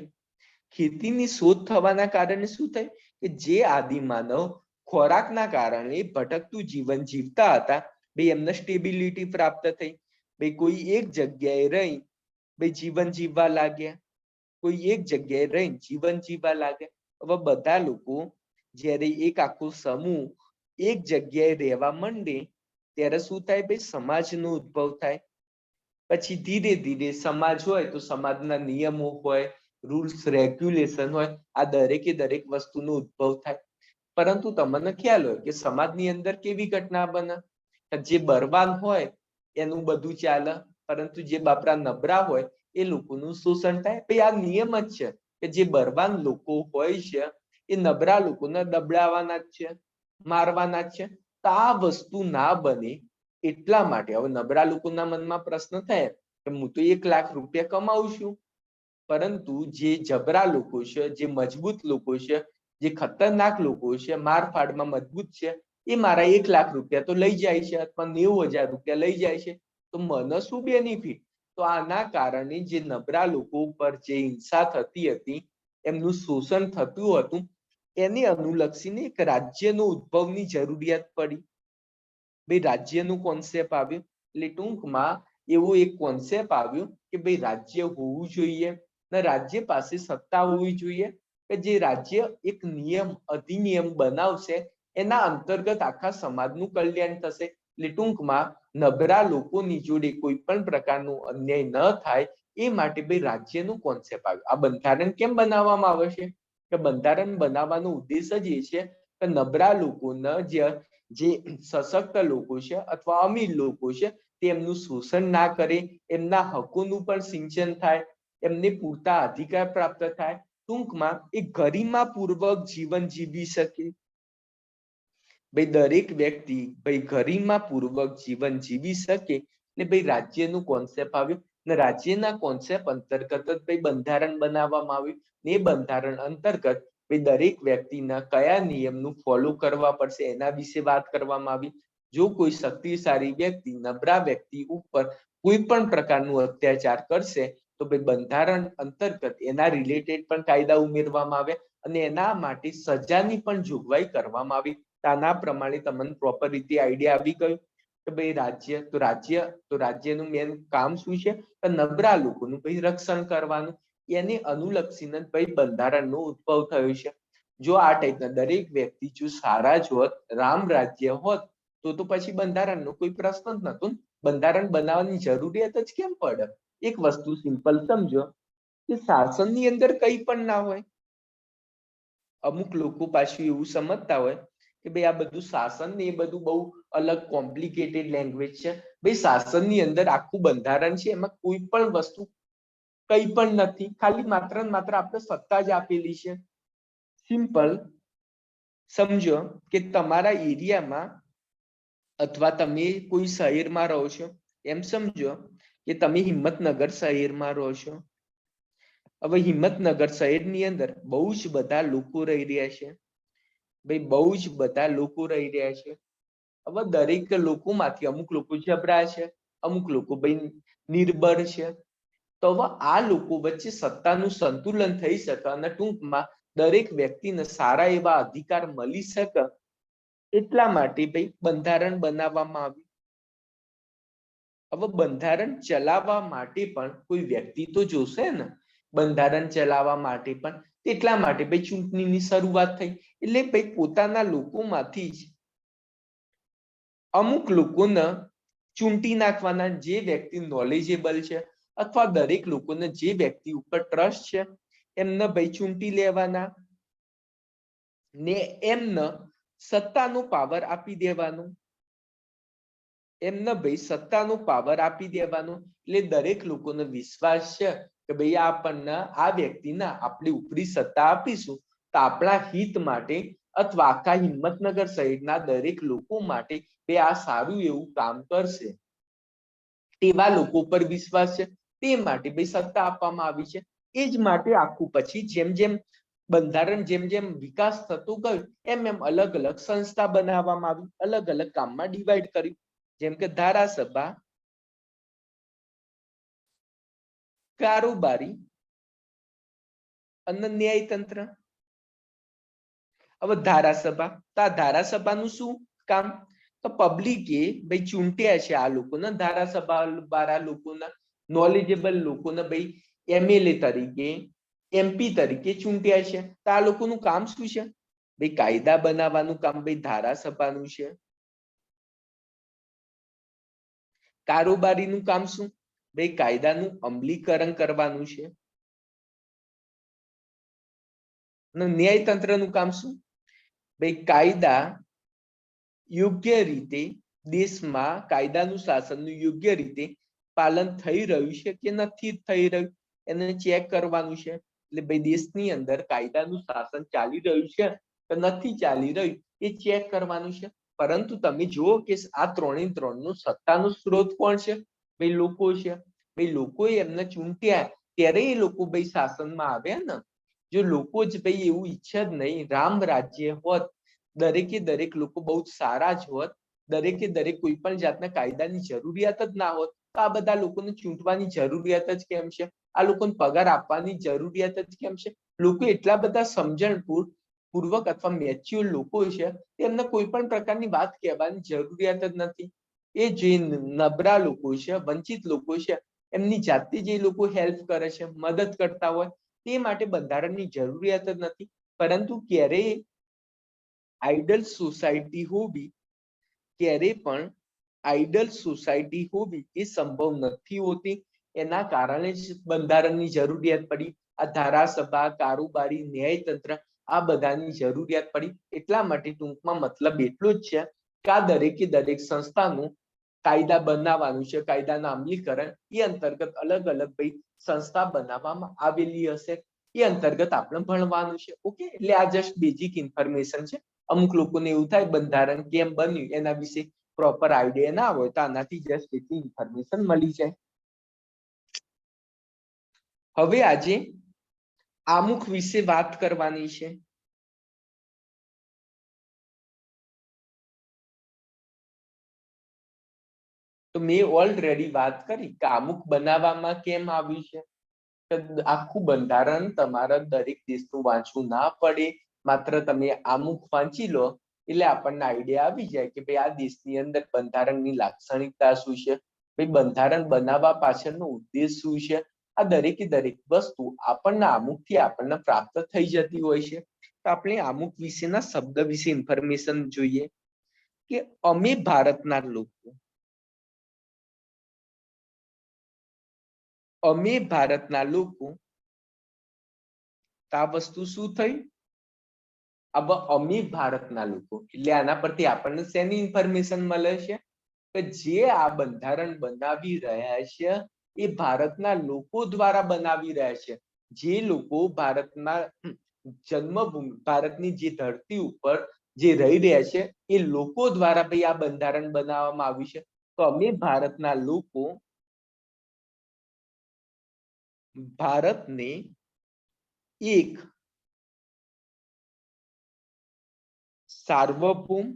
ખેતીની શોધ થવાના કારણે શું થાય કે જે આદિમાનવ ખોરાકના કારણે ભટકતું જીવન જીવતા હતા, ભાઈ એમને સ્ટેબિલિટી પ્રાપ્ત થઈ. ભાઈ કોઈ એક જગ્યાએ રહી ભાઈ જીવન જીવવા લાગ્યા. કોઈ એક જગ્યાએ રહી જીવન જીવવા લાગ્યા. હવે બધા લોકો જ્યારે એક આખો સમૂહ એક જગ્યાએ રહેવા માંડે ત્યારે શું થાય, ભાઈ સમાજનો ઉદ્ભવ થાય. પછી ધીરે ધીરે સમાજ હોય તો સમાજના નિયમો હોય, રૂલ્સ રેગ્યુલેશન હોય, આ દરેકે દરેક વસ્તુનો ઉદ્ભવ થાય. પરંતુ તમને ખ્યાલ હોય કે સમાજની અંદર કેવી ઘટના બને, જે બળવાન હોય એનું બધું ચાલે, પરંતુ જે બાપરા નબળા હોય એ લોકોનું શોષણ થાય. ભાઈ આ નિયમ જ છે કે જે બળવાન લોકો હોય છે એ નબળા લોકોને દબડાવવાના જ છે, મારવાના જ છે. તો આ વસ્તુ ના બને એટલા માટે હવે નબળા લોકોના મનમાં પ્રશ્ન થાય કે હું તો 1 લાખ રૂપિયા કમાઉં છું, પરંતુ જે જબરા લોકો છે, જે મજબૂત લોકો છે, જે ખતરનાક લોકો છે, મારફાડમાં મજબૂત છે, એ મારા 1 લાખ રૂપિયા તો લઈ જાય છે અથવા 90,000 રૂપિયા લઈ જાય છે. તો મને શું બેનિફિટ. તો આના કારણે જે નબળા લોકો ઉપર જે હિંસા થતી હતી, એમનું શોષણ થતું હતું, એને અનુલક્ષીને એક રાજ્યનો ઉદ્ભવની જરૂરિયાત પડી. ભાઈ રાજ્યનું કોન્સેપ્ટ આવ્યું. એટલે ટૂંકમાં એવો એક કોન્સેપ્ટ આવ્યો કે ભાઈ રાજ્ય હોવું જોઈએ ને રાજ્ય પાસે સત્તા હોવી જોઈએ કે જે રાજ્ય એક નિયમ અધિનિયમ બનાવશે એના અંતર્ગત આખા સમાજનું કલ્યાણ થશે. એટલે ટૂંકમાં નબળા લોકોની જોડે કોઈ પણ પ્રકારનું અન્યાય ન થાય એ માટે ભાઈ રાજ્યનું કોન્સેપ્ટ આવ્યું. આ બંધારણ કેમ બનાવવામાં આવે છે કે બંધારણ બનાવવાનો ઉદ્દેશ જ એ છે કે નબળા લોકોના જે સશક્ત લોકો છે અથવા અમીર લોકો છે તેમનું શોષણ ના કરે, એમના હકોનું પણ સિંચન થાય, એમને પૂરતા અધિકાર પ્રાપ્ત થાય. ટૂંકમાં એ ગરિમાપૂર્વક જીવન જીવી શકે. ભાઈ દરેક વ્યક્તિ ભાઈ ગરિમાપૂર્વક જીવન જીવી શકે એટલે ભાઈ રાજ્યનું કોન્સેપ્ટ આવ્યું ને રાજ્યના કોન્સેપ્ટ અંતર્ગત જ ભાઈ બંધારણ બનાવવામાં આવ્યું. ને એ બંધારણ અંતર્ગત ભાઈ દરેક વ્યક્તિના કયા નિયમનું ફોલો કરવા પડશે એના વિશે વાત કરવામાં આવી. જો કોઈ શક્તિશાળી વ્યક્તિ નબળા વ્યક્તિ ઉપર કોઈ પણ પ્રકારનું અત્યાચાર કરશે તો ભાઈ બંધારણ અંતર્ગત એના રિલેટેડ પણ કાયદા ઉમેરવામાં આવ્યા અને એના માટે સજાની પણ જોગવાઈ કરવામાં આવી. આના પ્રમાણે તમને પ્રોપર રીતે આઈડિયા આવી ગયો કે ભાઈ રાજ્યનું મેન કામ શું છે, નબળા લોકોનું ભાઈ રક્ષણ કરવાનું. એને અનુલક્ષીને ભાઈ બંધારણનો ઉદ્ભવ થયો છે. જો આ ટાઈપના દરેક વ્યક્તિ જો સારા જ હોત, રામ રાજ્ય હોત તો પછી બંધારણનો કોઈ પ્રશ્ન જ નહોતો. બંધારણ બનાવવાની જરૂરિયાત જ કેમ પડે. એક વસ્તુ સિમ્પલ સમજો કે શાસનની અંદર કંઈ પણ ના હોય. અમુક લોકો પાછું એવું સમજતા હોય કે ભાઈ આ બધું શાસન ને એ બધું બહુ અલગ કોમ્પ્લિકેટેડ લેંગ્વેજ છે. ભાઈ શાસનની અંદર આખું બંધારણ છે, એમાં કોઈ પણ વસ્તુ કંઈ પણ નથી, ખાલી માત્ર ને માત્ર આપણે સત્તા જ આપેલી છે. સિમ્પલ સમજો કે તમારા એરિયામાં અથવા તમે કોઈ શહેરમાં રહો છો, એમ સમજો કે તમે હિંમતનગર શહેરમાં રહો છો. હવે હિંમતનગર શહેરની અંદર બહુ જ બધા લોકો રહી રહ્યા છે ભાઈ, બહુ જ બધા લોકો રહી રહ્યા છે. હવે દરેક લોકોમાંથી અમુક લોકો જબરા છે, અમુક લોકો ભાઈ નિર્બળ છે. તો હવે આ લોકો વચ્ચે સત્તાનું સંતુલન થઈ શકે અને ટૂંકમાં દરેક વ્યક્તિને સારા એવા અધિકાર મળી શકે, એટલા માટે ભાઈ બંધારણ બનાવવામાં આવ્યું. હવે બંધારણ ચલાવવા માટે પણ કોઈ વ્યક્તિ તો જોશે ને, બંધારણ ચલાવવા માટે પણ. એટલા માટે ભાઈ ચૂંટણીની શરૂઆત થઈ. એટલે ભાઈ પોતાના લોકોમાંથી જ અમુક લોકોને ચૂંટી નાખવાના, જે વ્યક્તિ નોલેજેબલ છે અથવા દરેક લોકોને જે વ્યક્તિ ઉપર ટ્રસ્ટ છે એમને ભાઈ ચૂંટી લેવાના ને એમને સત્તાનો પાવર આપી દેવાનો. એમને ભાઈ સત્તાનો પાવર આપી દેવાનો એટલે દરેક લોકોને વિશ્વાસ છે કે ભાઈ આપણને આ વ્યક્તિના આપણે ઉપરી સત્તા આપીશું તો આપણા હિત માટે અથવા આખા હિંમતનગર શહેરના દરેક લોકો માટે એ આ સારું એવું કામ કરશે, તેવા લોકો પર વિશ્વાસ છે. તે માટે ભાઈ સત્તા આપવામાં આવી છે. એ જ માટે આખું પછી જેમ જેમ બંધારણ જેમ જેમ વિકાસ થતો ગયો એમ એમ અલગ અલગ સંસ્થા બનાવવામાં આવી, અલગ અલગ કામમાં ડિવાઈડ કર્યું. જેમ કે ધારાસભા, કારોબારી અને ન્યાયતંત્ર. હવે ધારાસભા, તો આ ધારાસભાનું શું કામ? તો પબ્લિકે ભાઈ ચૂંટ્યા છે આ લોકોને, ધારાસભા વાળા લોકોના નોલેજેબલ લોકોને ભાઈ એમએલએ તરીકે, એમપી તરીકે ચૂંટ્યા છે. તો આ લોકોનું કામ શું છે? ભાઈ કાયદા બનાવવાનું કામ ભાઈ ધારાસભાનું છે. કારોબારીનું કામ શું? ભાઈ કાયદાનું અમલીકરણ કરવાનું છે. ન્યાયતંત્રનું કામ શું? ભાઈ કાયદા યોગ્ય રીતે દેશમાં કાયદાનું શાસનનું યોગ્ય રીતે પાલન થઈ રહ્યું છે કે નથી થઈ રહ્યું એને ચેક કરવાનું છે. એટલે ભાઈ દેશની અંદર કાયદાનું શાસન ચાલી રહ્યું છે કે નથી ચાલી રહ્યું એ ચેક કરવાનું છે. પરંતુ તમે જુઓ કે આ ત્રણે ત્રણનો સત્તાનો સ્ત્રોત કોણ છે? ભાઈ લોકો છે. ભાઈ લોકોએ એમને ચૂંટ્યા ત્યારે એ લોકો ભાઈ શાસનમાં આવ્યા ને. જો લોકો જ ભાઈ એવું ઈચ્છે જ નહીં, રામ રાજ્ય હોત, દરેકે દરેક લોકો બહુ જ સારા જ હોત, દરેકે દરેક કોઈ પણ જાતના કાયદાની જરૂરિયાત જ ના હોત, તો આ બધા લોકોને ચૂંટવાની જરૂરિયાત જ કેમ છે? આ લોકોને પગાર આપવાની જરૂરિયાત જ કેમ છે? લોકો એટલા બધા સમજણપૂર્વક અથવા મેચ્યોર લોકો છે, એમને કોઈ પણ પ્રકારની વાત કહેવાની જરૂરિયાત જ નથી. એ જે નબળા લોકો છે, વંચિત લોકો છે, એમની જાતે જે લોકો હેલ્પ કરે છે, મદદ કરતા હોય, તે માટે બંધારણની જરૂરિયાત જ નથી. પરંતુ ક્યારેય આઈડલ સોસાયટી હોવી, ક્યારે પણ આઈડલ સોસાયટી હોવી એ સંભવ નથી હોતી. એના કારણે જ બંધારણની જરૂરિયાત પડી. આ ધારાસભા, કારોબારી, ન્યાયતંત્ર આ બધાની જરૂરિયાત પડી. એટલા માટે ટૂંકમાં મતલબ એટલો જ છે કે આ દરેકે દરેક સંસ્થાનું કાયદા બનાવવાનું છે, કાયદાના અમલીકરણ એ અંતર્ગત અલગ અલગ ભાઈ સંસ્થા બનાવવામાં આવેલી હશે. એ અંતર્ગત આપણે ભણવાનું છે. ઓકે, એટલે આ જસ્ટ બેઝિક ઇન્ફોર્મેશન છે. અમુક લોકોને એવું થાય બંધારણ કેમ બન્યું એના વિશે પ્રોપર આઈડિયા ના હોય તો આનાથી જસ્ટ એટલી ઇન્ફોર્મેશન મળી જાય. હવે આજે આમુખ વિશે વાત કરવાની છે. તો મેં ઓલરેડી વાત કરી કે આમુખ બનાવવામાં કેમ આવ્યું છે. આખું બંધારણ તમારા દરેક દેશનું વાંચવું ના પડે, માત્ર તમે આમુખ વાંચી લો એટલે આપણને આઈડિયા આવી જાય કે ભાઈ આ દેશની અંદર બંધારણની લાક્ષણિકતા શું છે, ભાઈ બંધારણ બનાવવા પાછળનો ઉદ્દેશ શું છે. આ દરેકે દરેક વસ્તુ આપણને આમુખથી આપણને પ્રાપ્ત થઈ જતી હોય છે. તો આપણે આમુખ વિશેના શબ્દ વિશે ઇન્ફોર્મેશન જોઈએ કે અમે ભારતના લોકો, અમે ભારતના લોકો, આ વસ્તુ શું થઈ? अब અમે ભારતના લોકો એટલે આના પરથી આપણને શેની ઇન્ફોર્મેશન મળે છે કે જે આ બંધારણ બનાવી રહ્યા છે એ ભારતના લોકો દ્વારા બનાવી રહ્યા છે. જે લોકો ભારતના જન્મભૂમિ, ભારતની જે ધરતી ઉપર જે રહી રહ્યા છે એ લોકો દ્વારા ભાઈ આ બંધારણ બનાવવામાં આવ્યું છે. તો અમે ભારતના લોકો ભારતને એક સાર્વભૌમ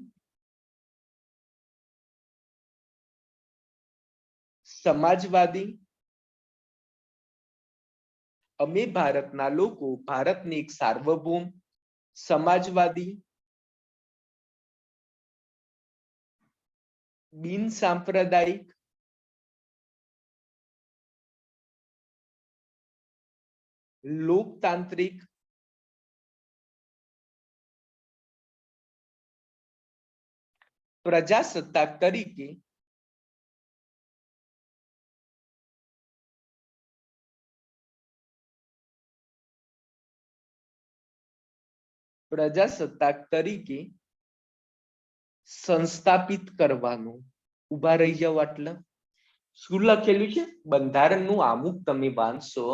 સમાજવાદી, અમે ભારતના લોકો ભારતને એક સાર્વભૌમ સમાજવાદી, બિન સાંપ્રદાયિક, લોકતાંત્રિક, પ્રજાસત્તાક તરીકે સંસ્થાપિત કરવાનું. ઉભા રહી જાવ. આટલા શું લખેલું છે? બંધારણનું આમુખ તમે વાંચશો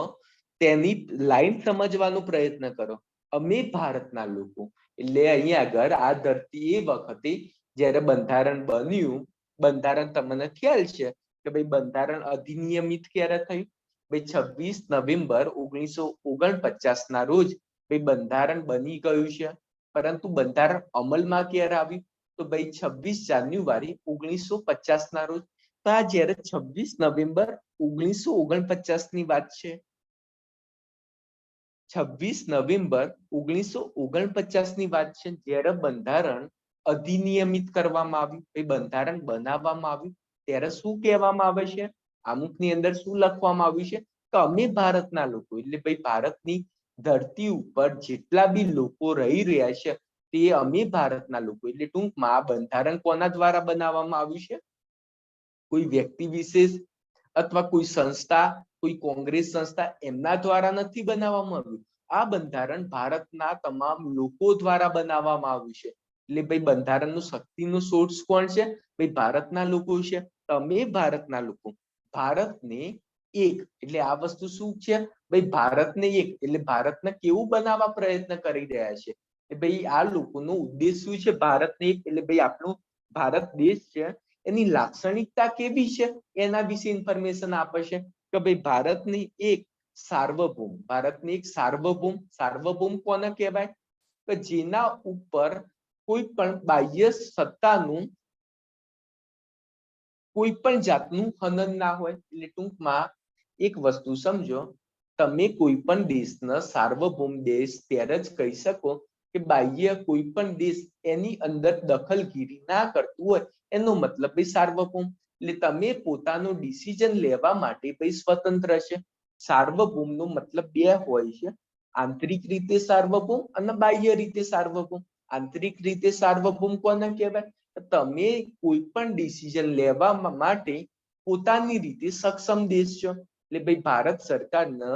તેની લાઈન સમજવાનો પ્રયત્ન કરો. અમે ભારતના લોકો એટલે અહીંયા આગળ આ ધરતી એ વખતે જ્યારે બંધારણ બન્યું, બંધારણ તમને ખ્યાલ છે કે ભાઈ બંધારણ અધિનિયમિત ક્યારે થયું? ભાઈ 26 નવેમ્બર 1949 ના રોજ ભાઈ બંધારણ બની ગયું છે. પરંતુ બંધારણ અમલમાં ક્યારે આવ્યું? તો ભાઈ 26 જાન્યુઆરી 1950 ના રોજ. તો આ જ્યારે 26 નવેમ્બર 1949 ની વાત છે. 26 નવેમ્બર 1949 ની વાત છે, જ્યારે બંધારણ અધિનિયમિત કરવામાં આવ્યું, એ બંધારણ બનાવવામાં આવ્યું, ત્યારે શું કહેવામાં આવે છે? આમુખની અંદર શું લખવામાં આવ્યું છે? કે અમે ભારતના લોકો એટલે ભાઈ ભારતની ધરતી ઉપર જેટલા બી લોકો રહી રહ્યા છે તે અમે ભારતના લોકો એટલે ટૂંકમાં આ બંધારણ કોના દ્વારા બનાવવામાં આવ્યું છે? કોઈ વ્યક્તિ વિશેષ અથવા કોઈ સંસ્થા, કોઈ કોંગ્રેસ સંસ્થા એમના દ્વારા નથી બનાવવામાં આવ્યું. આ બંધારણ ભારતના તમામ લોકો દ્વારા બનાવવામાં આવ્યું છે. એટલે ભાઈ બંધારણનું શક્તિનો સોર્સ કોણ છે? ભાઈ ભારતના લોકો છે. તમે ભારતના લોકો ભારતને એક એટલે આ વસ્તુ શું છે? ભાઈ ભારતને એક એટલે ભારતને કેવું બનાવવા પ્રયત્ન કરી રહ્યા છે? કે ભાઈ આ લોકોનો ઉદ્દેશ શું છે? ભારતને એક એટલે ભાઈ આપણું ભારત દેશ છે એની લાક્ષણિકતા કેવી છે એના વિશે ઇન્ફોર્મેશન આપે છે કે ભાઈ ભારતની એક સાર્વભૌમ, ભારતની એક સાર્વભૌમ, સાર્વભૌમ કોને કહેવાય? કે જેના ઉપર કોઈ પણ બાહ્ય સત્તાનું કોઈ પણ જાતનું હનન ના હોય. એટલે ટૂંકમાં એક વસ્તુ સમજો, તમે કોઈ પણ દેશના સાર્વભૌમ દેશ ત્યારે જ કહી શકો કે બાહ્ય કોઈ પણ દેશ એની અંદર દખલગીરી ના કરતું હોય, એનો મતલબ ભાઈ સાર્વભૌમ. એટલે તમે પોતાનો ડિસિઝન લેવા માટે ભાઈ સ્વતંત્ર છે. સાર્વભૌમનો મતલબ બે હોય છે, આંતરિક રીતે સાર્વભૌમ અને બાહ્ય રીતે સાર્વભૌમ. આંતરિક રીતે સાર્વભૌમ કોને કહેવાય? તમે કોઈ પણ ડિસિઝન લેવા માટે પોતાની રીતે સક્ષમ દેશ છો. એટલે ભાઈ ભારત સરકારને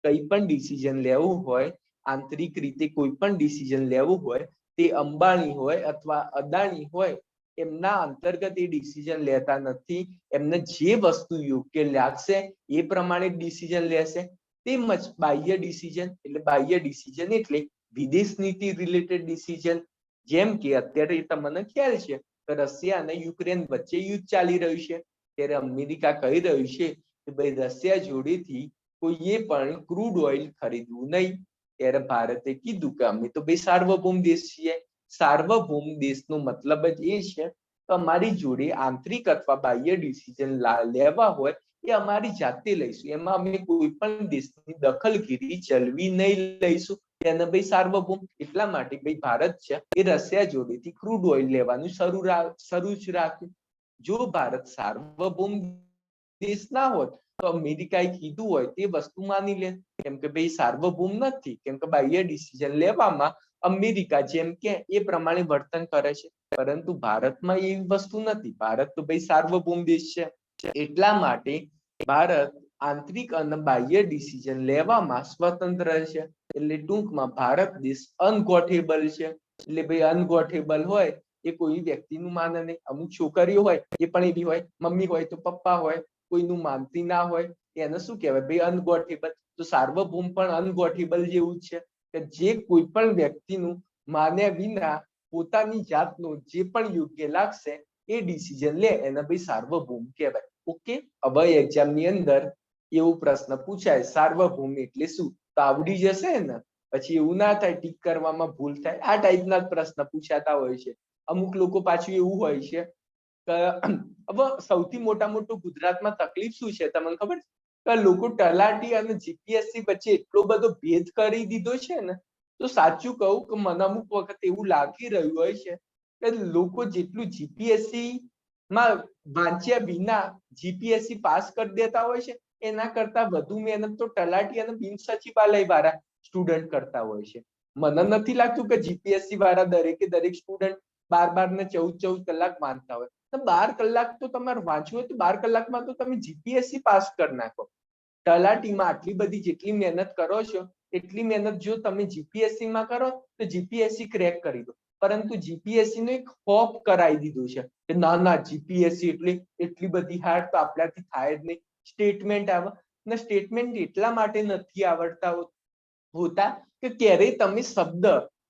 કઈ પણ ડિસિઝન લેવું હોય, આંતરિક રીતે કોઈ પણ ડિસિઝન લેવું હોય, તે અંબાણી હોય અથવા અદાણી હોય એમના અંતર્ગત એ ડિસિઝન લેતા નથી. એમને જે વસ્તુ યોગ્ય લાગશે એ પ્રમાણે ડિસિઝન લેશે. તેમજ બાહ્ય ડિસિઝન એટલે બાહ્ય ડિસિઝન એટલે વિદેશ નીતિ રિલેટેડ ડિસિઝન. જેમ કે અત્યારે તમને ખ્યાલ છે કે રશિયા અને યુક્રેન વચ્ચે યુદ્ધ ચાલી રહ્યું છે, ત્યારે અમેરિકા કહી રહ્યું છે કે ભાઈ રશિયા જોડેથી કોઈએ પણ ક્રૂડ ઓઇલ ખરીદવું નહીં. ત્યારે ભારતે કીધું કે અમે તો ભાઈ સાર્વભૌમ દેશ છીએ. સાર્વભૌમ દેશનો મતલબ જ એ છે કે અમારી જોડે આંતરિક અથવા બાહ્ય ડિસિઝન લેવા હોય એ અમારી જાતે લઈશું, એમાં અમે કોઈ પણ દેશની દખલગીરી ચલવી નહીં લઈશું. તેને ભાઈ સાર્વભૌમ. એટલા માટે ભાઈ ભારત છે એ રશિયા જોડેથી ક્રૂડ ઓઇલ લેવાનું શરૂ જ રાખ્યું. જો ભારત સાર્વભૌમ દેશ ના હોત તો અમેરિકાએ કીધું હોય તે વસ્તુ માની લે, કેમ કે ભાઈ સાર્વભૌમ નથી, કેમ કે બાહ્ય ડિસિઝન લેવામાં અમેરિકા જેમ કે એ પ્રમાણે વર્તન કરે છે. પરંતુ ભારતમાં એવી વસ્તુ નથી. ભારત તો ભાઈ સાર્વભૌમ દેશ છે. એટલા માટે ભારત આંતરિક અને બાહ્ય ડિસિઝન લેવામાં સ્વતંત્ર છે. એટલે ટૂંકમાં ભારત દેશ અનગોઠેબલ છે. એટલે ભાઈ અનગોઠેબલ હોય એ કોઈ વ્યક્તિનું માને નહીં. અમુક છોકરીઓ હોય એ પણ એવી હોય, મમ્મી હોય તો પપ્પા હોય, કોઈનું માનતી ના હોય, એને શું કહેવાય? ભાઈ અનગોઠેબલ. તો સાર્વભૌમ પણ અનગોઠેબલ જેવું જ છે કે જે કોઈ પણ વ્યક્તિનું માન્યા વિના પોતાની જાતનું જે પણ યોગ્ય લાગશે એ ડિસિઝન લે એને ભાઈ સાર્વભૌમ કહેવાય. ઓકે, હવે એક્ઝામની અંદર એવો પ્રશ્ન પૂછાય સાર્વભૌમ એટલે શું? તો આવડી જશે ને? પછી એવું ના થાય ટીક કરવામાં ભૂલ થાય, આ ટાઈપના પ્રશ્ન પૂછાતા હોય છે. અમુક લોકો પાછું એવું હોય છે કે હવે સૌથી મોટું ગુજરાતમાં તકલીફ શું છે તમને ખબર છે? કે લોકો તલાટી અને જીપીએસસી વચ્ચે એટલો બધો ભેદ કરી દીધો છે ને, તો સાચું કહું કે મને અમુક વખત એવું લાગી રહ્યું હોય છે કે લોકો જેટલું જીપીએસસી માં વાંચ્યા વિના જીપીએસસી પાસ કરી દેતા હોય છે, એના કરતા વધુ મહેનત તો તલાટી અને બિન સચિવાલય વાળા સ્ટુડન્ટ કરતા હોય છે. મને નથી લાગતું કે જીપીએસસી વાળા દરેક સ્ટુડન્ટ 12 ને 14 કલાક વાંચતા હોય. તો 12 કલાક તો તમારે વાંચવું હોય તો 12 કલાકમાં તો તમે જીપીએસસી પાસ કરી નાખો. તલાટીમાં આટલી બધી જેટલી મહેનત કરો છો એટલી મહેનત જો તમે જીપીએસસી માં કરો તો જીપીએસસી ક્રેક કરી દો. પરંતુ જીપીએસસી નું એક હોપ કરાવી દીધું છે કે ના જીપીએસસી એટલી બધી હાર્ડ તો આપણાથી થાય જ નહીં. સ્ટેટમેન્ટ આવે ને સ્ટેટમેન્ટ એટલા માટે નથી આવડતા હોતા કે ક્યારેય તમે શબ્દ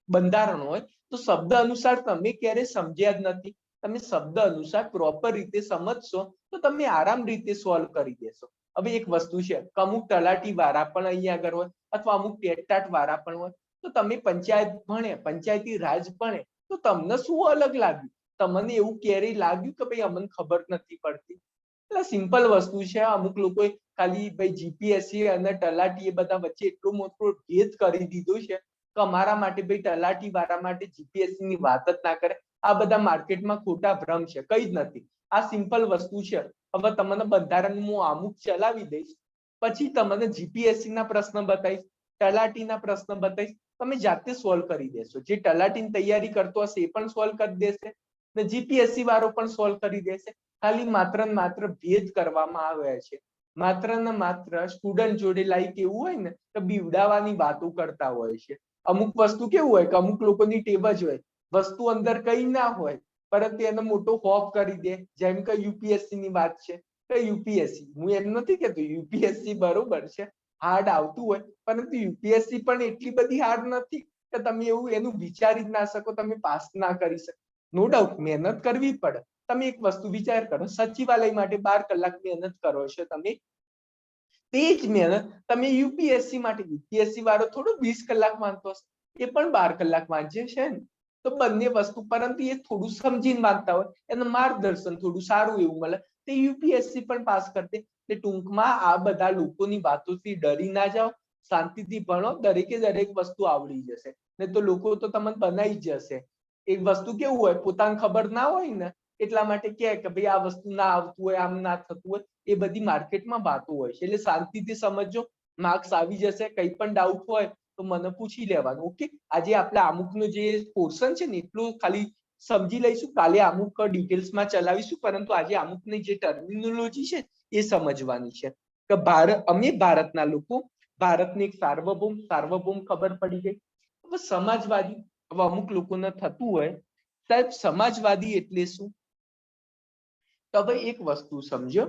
બંધારણ હોય તો શબ્દ અનુસાર તમે ક્યારે સમજ્યા જ નથી. તમે શબ્દ અનુસાર પ્રોપર રીતે સમજશો તો તમે આરામ રીતે સોલ્વ કરી દેશો. હવે એક વસ્તુ છે કે અમુક તલાટી વાળા પણ અહીંયા આગળ હોય અથવા અમુક ટેટાટ વાળા પણ હોય, તો તમે પંચાયત ભણે, પંચાયતી રાજ ભણે, તો તમને શું અલગ લાગ્યું? તમને એવું ક્યારેય લાગ્યું કે ભાઈ અમને ખબર નથી પડતી? એટલે સિમ્પલ વસ્તુ છે. અમુક લોકોએ ખાલી ભાઈ જીપીએસસી અને તલાટી એ બધા વચ્ચે એટલો મોટો ભેદ કરી દીધો છે કે અમારા માટે ભાઈ તલાટી વાળા માટે જીપીએસસી ની વાત જ ના કરે. આ બધા માર્કેટમાં ખોટા ભ્રમ છે, કઈ જ નથી. આ સિમ્પલ વસ્તુ છે. હવે તમને બંધારણ હું અમુક ચલાવી દઈશ, પછી તમને જીપીએસસી ના પ્રશ્ન બતાવીશ, તલાટીના પ્રશ્ન બતાવીશ, તમે જાતે સોલ્વ કરી દેશો. જે તલાટીની તૈયારી કરતો હશે એ પણ સોલ્વ કરી દેશે ને જીપીએસસી વાળો પણ સોલ્વ કરી દેશે. ખાલી માત્ર ને માત્ર ભેદ કરવામાં આવ્યા છે. માત્ર ને માત્ર સ્ટુડન્ટ જોડે લાઈક એવું હોય ને તો બીવડાવવાની વાતો કરતા હોય છે. અમુક વસ્તુ કેવું હોય કે અમુક લોકોની ટેવ જ હોય, વસ્તુ અંદર કઈ ના હોય પરંતુ એને મોટો હોપ કરી દે. જેમ કે યુપીએસસી ની વાત છે કે યુપીએસસી, હું એમ નથી કેતો યુપીએસસી બરોબર છે, હાર્ડ આવતું હોય, પરંતુ યુપીએસસી પણ એટલી બધી હાર્ડ નથી કે તમે એવું એનું વિચારી જ ના શકો, તમે પાસ ના કરી શકો. નો ડાઉટ મહેનત કરવી પડે. તમે એક વસ્તુ વિચાર કરો, સચિવાલય માટે 12 કલાક મહેનત કરો છો તમે, તે જ મહેનત તમે યુપીએસસી માટે, યુપીએસસી વાળો થોડો 20 કલાક વાંચતો હશે, એ પણ 12 કલાક વાંચે છે ને. તો બંને વસ્તુ, પરંતુ એ થોડું સમજીને વાંચતા હોય, એનું માર્ગદર્શન થોડું સારું એવું મળે, તે યુપીએસસી પણ પાસ કરી દે. એટલે ટૂંકમાં આ બધા લોકોની વાતોથી ડરી ના જાઓ, શાંતિથી ભણો, દરેક વસ્તુ આવડી જશે. ને તો લોકો તો તમને બનાવી જ જશે. એક વસ્તુ કેવું હોય, પોતાને ખબર ના હોય ને એટલા માટે કહે કે ભાઈ આ વસ્તુ ના આવતું હોય, આમ ના થતું હોય, એ બધી માર્કેટમાં વાતો હોય છે. એટલે શાંતિથી સમજજો, માર્ક્સ આવી જશે. કંઈ પણ ડાઉટ હોય તો મને પૂછી લેવાનું. ઓકે, આજે આપણે અમુકનો જે પોર્શન છે ને એટલું ખાલી સમજી લઈશું, કાલે અમુક ડિટેલ્સમાં ચલાવીશું, પરંતુ આજે અમુકની જે ટર્મિનોલોજી છે એ સમજવાની છે કે અમે ભારતના લોકો, ભારતને એક સાર્વભૌમ ખબર પડી ગઈ. હવે સમાજવાદી, હવે અમુક લોકોને થતું હોય સાહેબ સમાજવાદી એટલે શું? તો હવે એક વસ્તુ સમજો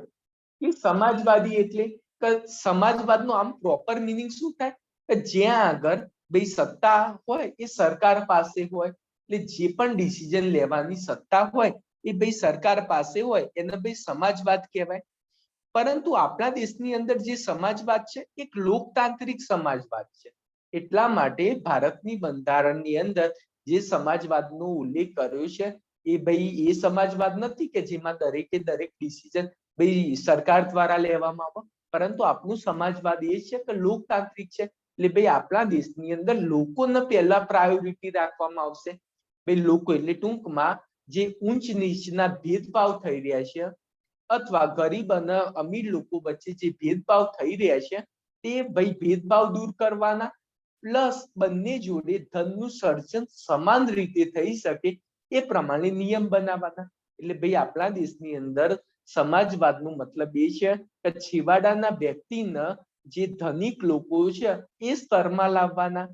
કે સમાજવાદી એટલે કે સમાજવાદનો આમ પ્રોપર મિનિંગ શું થાય કે જ્યાં આગળ ભાઈ સત્તા હોય એ સરકાર પાસે હોય, એટલે જે પણ ડિસિઝન લેવાની સત્તા હોય એ ભાઈ સરકાર પાસે હોય, એને ભાઈ સમાજવાદ કહેવાય. પરંતુ આપણા દેશની અંદર જે સમાજવાદ છે એક લોકતાંત્રિક સમાજવાદ છે. એટલા માટે ભારતની બંધારણની અંદર જે સમાજવાદનો ઉલ્લેખ કર્યો છે એ ભાઈ એ સમાજવાદ નથી કે જેમાં દરેક ડિસિઝન ભાઈ સરકાર દ્વારા લેવામાં આવે, પરંતુ આપણું સમાજવાદ એ છે કે લોકતાંત્રિક છે. એટલે ભાઈ આપણા દેશની અંદર લોકોને પહેલા પ્રાયોરિટી રાખવામાં આવશે. ભાઈ લોકો એટલે ટૂંકમાં જે ઊંચ નીચના ભેદભાવ થઈ રહ્યા છે અથવા ગરીબ અને અમીર લોકો વચ્ચે જે ભેદભાવ થઈ રહ્યા છે તે ભાઈ ભેદભાવ દૂર કરવાના, પ્લસ બંને જોડે ધનનું સર્જન સમાન રીતે થઈ શકે એ પ્રમાણે નિયમ બનાવવાના. એટલે ભાઈ આપણા દેશની અંદર સમાજવાદનો મતલબ એ છે કે છેવાડાના વ્યક્તિને જે ધનિક લોકો છે એ સ્તરમાં લાવવાના.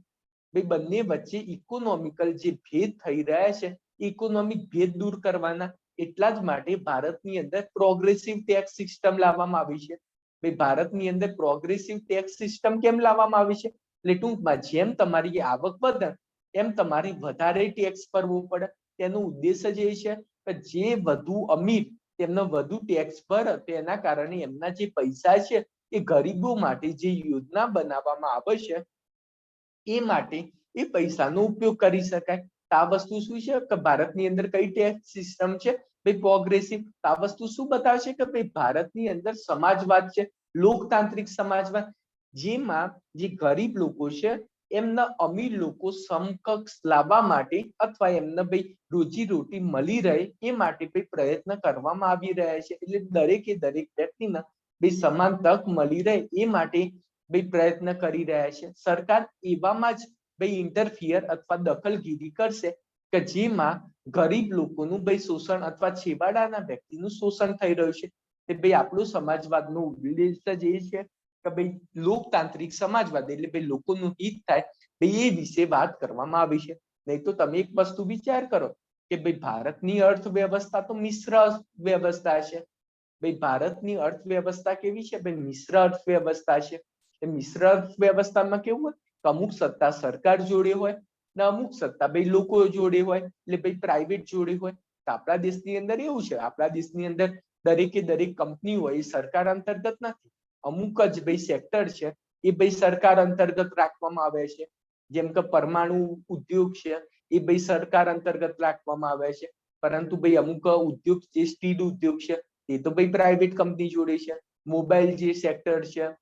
ભાઈ બંને વચ્ચે ઇકોનોમિકલ જે ભેદ થઈ રહ્યા છે ઇકોનોમિક ભેદ દૂર કરવાના. એટલા જ માટે ભારતની અંદર પ્રોગ્રેસિવ ટેક્સ સિસ્ટમ લાવવામાં આવી છે. ભાઈ ભારતની અંદર પ્રોગ્રેસિવ ટેક્સ સિસ્ટમ કેમ લાવવામાં આવી છે? એટલે ટૂંકમાં જેમ તમારી આવક વધે એમ તમારે વધારે ટેક્સ ભરવો પડે. તેનો ઉદ્દેશ્ય જ એ છે કે જે વધુ અમીર તેમને વધુ ટેક્સ ભરે, તેના કારણે એમના જે પૈસા છે એ ગરીબો માટે જે યોજના બનાવવામાં આવે છે એ માટે એ પૈસાનો ઉપયોગ કરી શકાય. આ વસ્તુ શું છે કે ભારતની અંદર કઈ ટેક્સ સિસ્ટમ છે ભાઈ પ્રોગ્રેસિવ. આ વસ્તુ શું બતાવે છે કે ભાઈ ભારતની અંદર સમાજવાદ છે, લોકતાંત્રિક સમાજવાદ, જેમાં જે ગરીબ લોકો છે એમના અમીર લોકો સમકક્ષ લાવવા માટે અથવા એમને ભાઈ રોજી રોટી મળી રહે એ માટે ભાઈ પ્રયત્ન કરવામાં આવી રહ્યા છે. એટલે દરેકે દરેક વ્યક્તિને ભાઈ સમાન તક મળી રહે એ માટે ભાઈ પ્રયત્ન કરી રહ્યા છે. સરકાર એવામાં જ ભાઈ ઇન્ટરફિયર અથવા દખલગીરી કરશે કે જેમાં ગરીબ લોકોનું ભાઈ શોષણ અથવા છેવાડાના વ્યક્તિનું શોષણ થઈ રહ્યું છે. તે ભાઈ આપણું સમાજવાદનો ઉદ્દેશ જ એ છે કે ભાઈ લોકતાંત્રિક સમાજવાદ એટલે ભાઈ લોકોનું હિત થાય ભાઈ એ વિશે વાત કરવામાં આવી છે. નહીં તો તમે એક વસ્તુ વિચાર કરો કે ભાઈ ભારતની અર્થવ્યવસ્થા તો મિશ્ર વ્યવસ્થા છે. ભાઈ ભારતની અર્થવ્યવસ્થા કેવી છે ભાઈ મિશ્ર અર્થવ્યવસ્થા છે. એ મિશ્ર અર્થવ્યવસ્થામાં કેવું હોય કે અમુક સત્તા સરકાર જોડે હોય ને અમુક સત્તા ભાઈ લોકો જોડે હોય એટલે ભાઈ પ્રાઇવેટ જોડે હોય. તો આપણા દેશની અંદર એવું છે, આપણા દેશની અંદર દરેકે દરેક કંપની હોય એ સરકાર અંતર્ગત નથી. અમુક જ ભાઈ સેક્ટર છે એ ભાઈ સરકાર અંતર્ગત રાખવામાં આવે છે. જેમ કે પરમાણુ ઉદ્યોગ છે એ ભાઈ સરકાર અંતર્ગત રાખવામાં આવે છે. પરંતુ ભાઈ અમુક ઉદ્યોગ જે સ્ટીલ ઉદ્યોગ છે એ તો ભાઈ પ્રાઇવેટ કંપની જોડે છે. મોબાઈલ જે સેક્ટર છે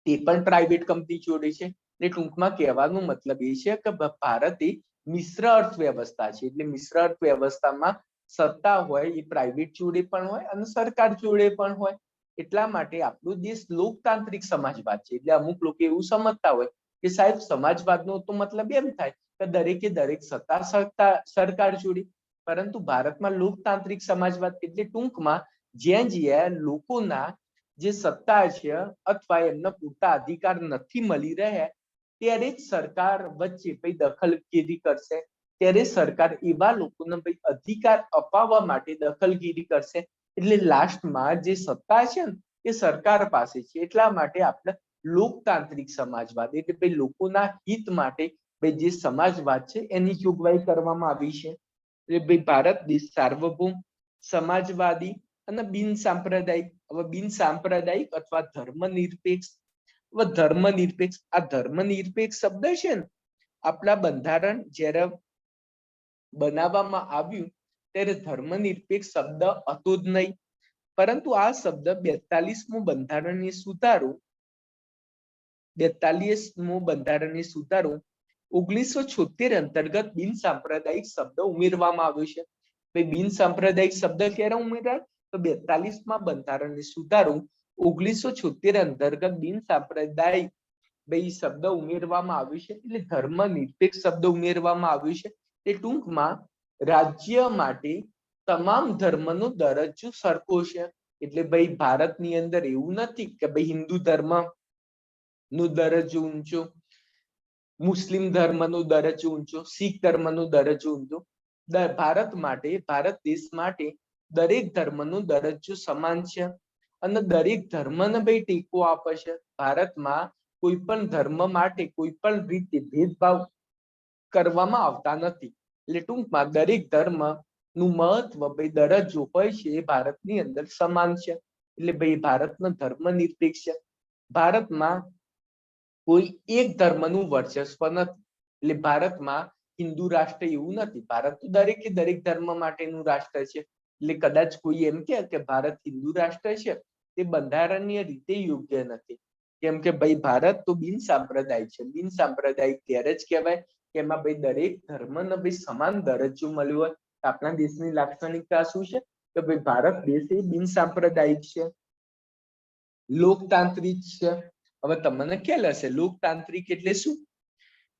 તે પણ પ્રાઇવેટ કંપની જોડે છે. એટલે ટૂંકમાં કહેવાનો મતલબ એ છે કે ભારત એ મિશ્ર અર્થવ્યવસ્થા છે. એટલે મિશ્ર અર્થવ્યવસ્થામાં સત્તા હોય એ પ્રાઇવેટ જોડે પણ હોય અને સરકાર જોડે પણ હોય. એટલા માટે આપણો દેશ લોકતાંત્રિક સમાજવાદ છે. એટલે અમુક લોકો એવું સમજતા હોય કે સાહેબ સમાજવાદનો તો મતલબ એમ થાય કે દરેકે દરેક સત્તા સરકાર જોડે. પરંતુ ભારતમાં લોકતાંત્રિક સમાજવાદ એટલે ટૂંકમાં જ્યાં લોકોના જે સત્તા છે અથવા એમના પૂરતા અધિકાર નથી મળી રહ્યા ત્યારે જ સરકાર વચ્ચે ભાઈ દખલગીરી કરશે. ત્યારે સરકાર એવા લોકોને ભાઈ અધિકાર અપાવવા માટે દખલગીરી કરશે. એટલે લાસ્ટમાં જે સત્તા છે ને એ સરકાર પાસે છે. એટલા માટે આપણે લોકતાંત્રિક સમાજવાદ એટલે ભાઈ લોકોના હિત માટે ભાઈ જે સમાજવાદ છે એની જોગવાઈ કરવામાં આવી છે. એટલે ભાઈ ભારત દેશ સાર્વભૌમ, સમાજવાદી અને બિન સાંપ્રદાયિક. હવે બિન સાંપ્રદાયિક અથવા ધર્મનિરપેક્ષ. હવે ધર્મનિરપેક્ષ, આ ધર્મનિરપેક્ષ શબ્દ છે ને આપણા બંધારણ જ્યારે બનાવવામાં આવ્યું ત્યારે ધર્મનિરપેક્ષ શબ્દ હતો જ નહીં. પરંતુ આ શબ્દ 42મો બંધારણીય સુધારો 1976 અંતર્ગત બિન સાંપ્રદાયિક શબ્દ ઉમેરવામાં આવ્યો છે. બિન સાંપ્રદાયિક શબ્દ ક્યારે ઉમેરાય તો 42મા બંધારણીય સુધારો 1976 અંતર્ગત બિન સાંપ્રદાયિક ભાઈ શબ્દ ઉમેરવામાં આવ્યું છે. એટલે ધર્મનિરપેક્ષ શબ્દ ઉમેરવામાં આવ્યું છે. એ ટૂંકમાં રાજ્ય માટે તમામ ધર્મનો દરજ્જો સરખો છે. એટલે ભાઈ ભારતની અંદર એવું નથી કે ભાઈ હિન્દુ ધર્મ નો દરજ્જો ઊંચો, મુસ્લિમ ધર્મનો દરજ્જો ઊંચો, શીખ ધર્મનો દરજ્જો ઊંચો. ભારત માટે, ભારત દેશ માટે દરેક ધર્મનો દરજ્જો સમાન છે અને દરેક ધર્મને ભાઈ ટેકો આપે છે. ભારતમાં કોઈ પણ ધર્મ માટે કોઈ પણ રીતે ભેદભાવ કરવામાં આવતા નથી. એટલે ટૂંકમાં દરેક ધર્મ નું મહત્વ ભાઈ દરજ્જો હોય છે એ ભારતની અંદર સમાન છે. એટલે ભાઈ ભારતનો ધર્મનિરપેક્ષ છે. ભારતમાં કોઈ એક ધર્મનું વર્ચસ્વ નથી. એટલે ભારતમાં હિન્દુ રાષ્ટ્ર એવું નથી. ભારત તો દરેકે દરેક ધર્મ માટેનું રાષ્ટ્ર છે. એટલે કદાચ કોઈ એમ કે ભારત હિન્દુ રાષ્ટ્ર છે તે બંધારણીય રીતે યોગ્ય નથી. કેમ કે ભાઈ ભારત તો બિન સાંપ્રદાયિક છે. બિન સાંપ્રદાયિક ત્યારે જ કહેવાય કે એમાં ભાઈ દરેક ધર્મને ભાઈ સમાન દરજ્જો મળ્યો હોય. આપણા દેશની લાક્ષણિકતા શું છે કે ભાઈ ભારત દેશ એ બિન સાંપ્રદાયિક છે, લોકતાંત્રિક છે. હવે તમને ખ્યાલ હશે લોકતાંત્રિક એટલે શું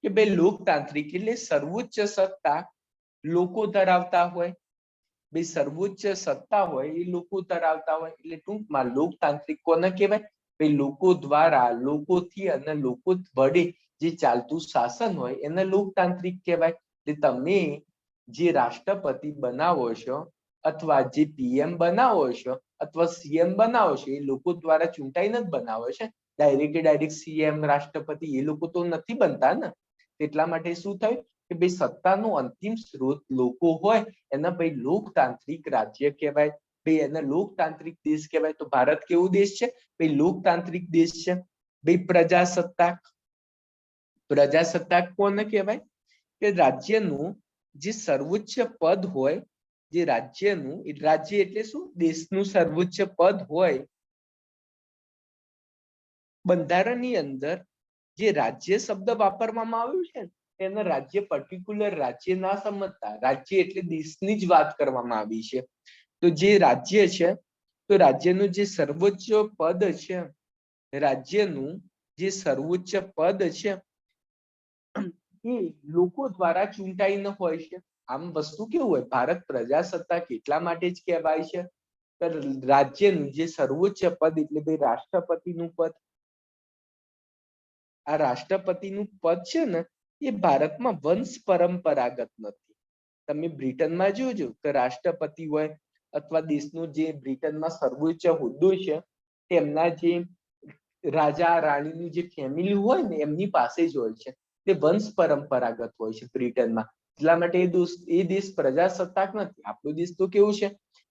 કે ભાઈ લોકતાંત્રિક એટલે સર્વોચ્ચ સત્તા લોકો ધરાવતા હોય. ભાઈ સર્વોચ્ચ સત્તા હોય એ લોકો ધરાવતા હોય. એટલે ટૂંકમાં લોકતાંત્રિક કોને કહેવાય? ભાઈ લોકો દ્વારા, લોકોથી અને લોકો વડે જે ચાલતું શાસન હોય એને લોકતાંત્રિક કહેવાય. એટલે તમે જે રાષ્ટ્રપતિ બનાવો છો અથવા જે પીએમ બનાવો છો અથવા સીએમ બનાવો છો એ લોકો દ્વારા ચૂંટાઈને જ બનાવો છે. ડાયરેક્ટ સીએમ રાષ્ટ્રપતિ એ લોકો તો નથી બનતા ને. એટલા માટે શું થયું કે ભાઈ સત્તાનો અંતિમ સ્ત્રોત લોકો હોય એને ભાઈ લોકતાંત્રિક રાજ્ય કહેવાય. ભાઈ એને લોકતાંત્રિક દેશ કહેવાય. તો ભારત કેવો દેશ છે? ભાઈ લોકતાંત્રિક દેશ છે. ભાઈ પ્રજાસત્તાક. પ્રજાસત્તાક કોને કહેવાય? કે રાજ્યનું જે સર્વોચ્ચ પદ હોય, જે રાજ્યનું, રાજ્ય એટલે શું? દેશનું સર્વોચ્ચ પદ હોય. બંધારણની અંદર જે રાજ્ય શબ્દ વાપરવામાં આવ્યું છે એને રાજ્ય પર્ટિક્યુલર રાજ્ય ના સમજતા, રાજ્ય એટલે દેશની જ વાત કરવામાં આવી છે. તો જે રાજ્ય છે, તો રાજ્યનું જે સર્વોચ્ચ પદ છે, રાજ્યનું જે સર્વોચ્ચ પદ છે એ લોકો દ્વારા ચૂંટાઈને હોય છે. આમ વસ્તુ કેવું હોય, ભારત પ્રજાસત્તાક એટલા માટે જ કહેવાય છે કે રાજ્યનું જે સર્વોચ્ચ પદ એટલે ભાઈ રાષ્ટ્રપતિનું પદ, આ રાષ્ટ્રપતિનું પદ છે ને એ ભારતમાં વંશ પરંપરાગત નથી. તમે બ્રિટનમાં જોજો કે રાષ્ટ્રપતિ હોય અથવા દેશનો જે બ્રિટનમાં સર્વોચ્ચ હોદ્દો છે તેમના જે રાજા રાણીની જે ફેમિલી હોય ને એમની પાસે જ હોય છે. તે વંશ પરંપરાગત હોય છે બ્રિટનમાં. એટલા માટે એ દેશ પ્રજાસત્તાક નથી. આપણો દેશ તો કેવું છે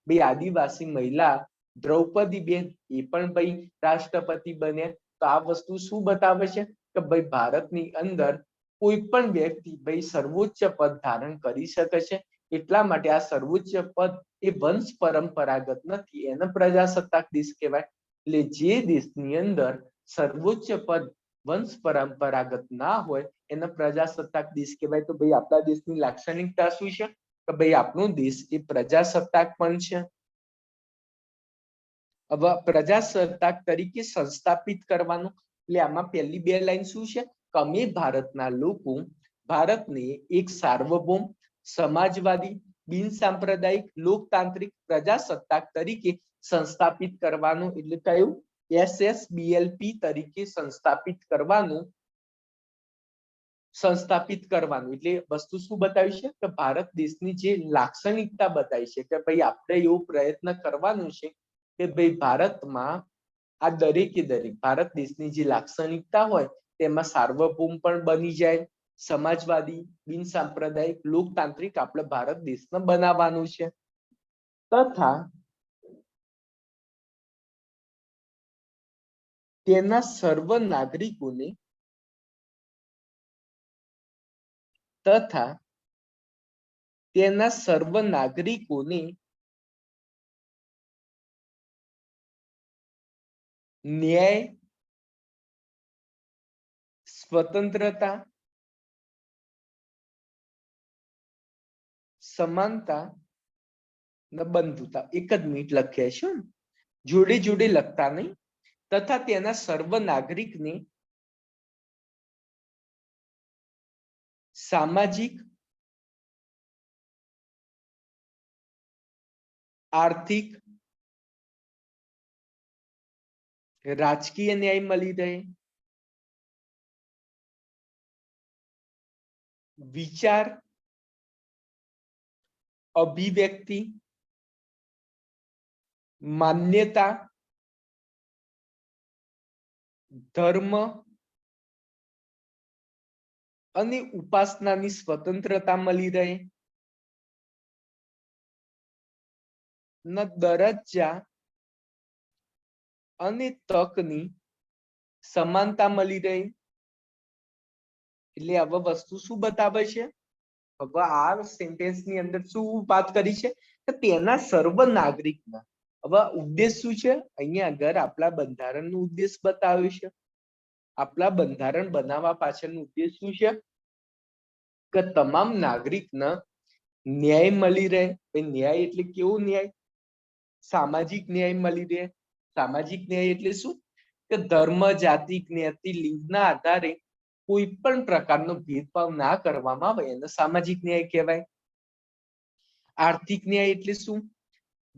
ભાઈ, આદિવાસી મહિલા દ્રૌપદીબેન એ પણ ભાઈ રાષ્ટ્રપતિ બન્યા. તો આ વસ્તુ શું બતાવે છે કે ભાઈ ભારતની અંદર કોઈ પણ વ્યક્તિ ભાઈ સર્વોચ્ચ પદ ધારણ કરી શકે છે. એટલા માટે આ સર્વોચ્ચ પદ એ વંશ પરંપરાગત નથી, એને પ્રજાસત્તાક દેશ કહેવાય. એટલે જે દેશની અંદર સર્વોચ્ચ પદ વંશ પરંપરાગત ના હોય એને પ્રજાસત્તાક દેશ કહેવાય. તો ભાઈ આપણા દેશની લાક્ષણિકતા શું છે કે ભાઈ આપણો દેશ એ પ્રજાસત્તાક પણ છે. હવે પ્રજાસત્તાક તરીકે સંસ્થાપિત કરવાનું, એટલે આમાં પહેલી બે લાઈન શું છે કે અમે ભારતના લોકો ભારતને એક સાર્વભૌમ, સમાજવાદી, બિનસાંપ્રદાયિક, લોકતાંત્રિક પ્રજાસત્તાક તરીકે સંસ્થાપિત કરવાનું. એટલે કયું? SSBLP તરીકે સંસ્થાપિત કરવાનું. એટલે વસ્તુ શું બતાવી છે કે ભારત દેશની જે લાક્ષણિકતા બતાવી છે કે ભાઈ આપણે એવો પ્રયત્ન કરવાનું છે કે ભાઈ ભારતમાં આ દરેકે દરેક ભારત દેશની જે લાક્ષણિકતા હોય તેમાં સાર્વભૌમ પણ બની જાય, સમાજવાદી, બિનસાંપ્રદાયિક, લોકતાંત્રિક આપણે ભારત દેશને બનાવવાનું છે. તથા તેના સર્વ નાગરિકોને ન્યાય, સ્વતંત્રતા, સમાનતા ને બંધુતા. એક જ મિનિટ લખ્યા છે, જોડે જોડે લખતા નહીં. તથા તેના સર્વ નાગરિકને સામાજિક, આર્થિક, રાજકીય ન્યાય મળી રહે, વિચાર, અભિવ્યક્તિ, માન્યતા, ધર્મ અને ઉપાસનાની સ્વતંત્રતા મળી રહે, દરજ્જા અને તકની સમાનતા મળી રહે. એટલે હવે વસ્તુ શું બતાવે છે? હવે આ સેન્ટેન્સની અંદર શું વાત કરી છે કે તેના સર્વ નાગરિકના. હવે ઉદ્દેશ શું છે? અહીંયા આગળ આપણા બંધારણનો ઉદ્દેશ બતાવ્યો છે. આપણા બંધારણ બનાવવા પાછળનો ઉદ્દેશ શું છે કે તમામ નાગરિકને ન્યાય મળી રહે. ન્યાય એટલે કેવો ન્યાય? સામાજિક ન્યાય મળી રહે. સામાજિક ન્યાય એટલે શું કે ધર્મ, જાતિ, જ્ઞાતિ, લિંગના આધારે કોઈ પણ પ્રકારનો ભેદભાવ ના કરવામાં આવે એને સામાજિક ન્યાય કહેવાય. આર્થિક ન્યાય એટલે શું?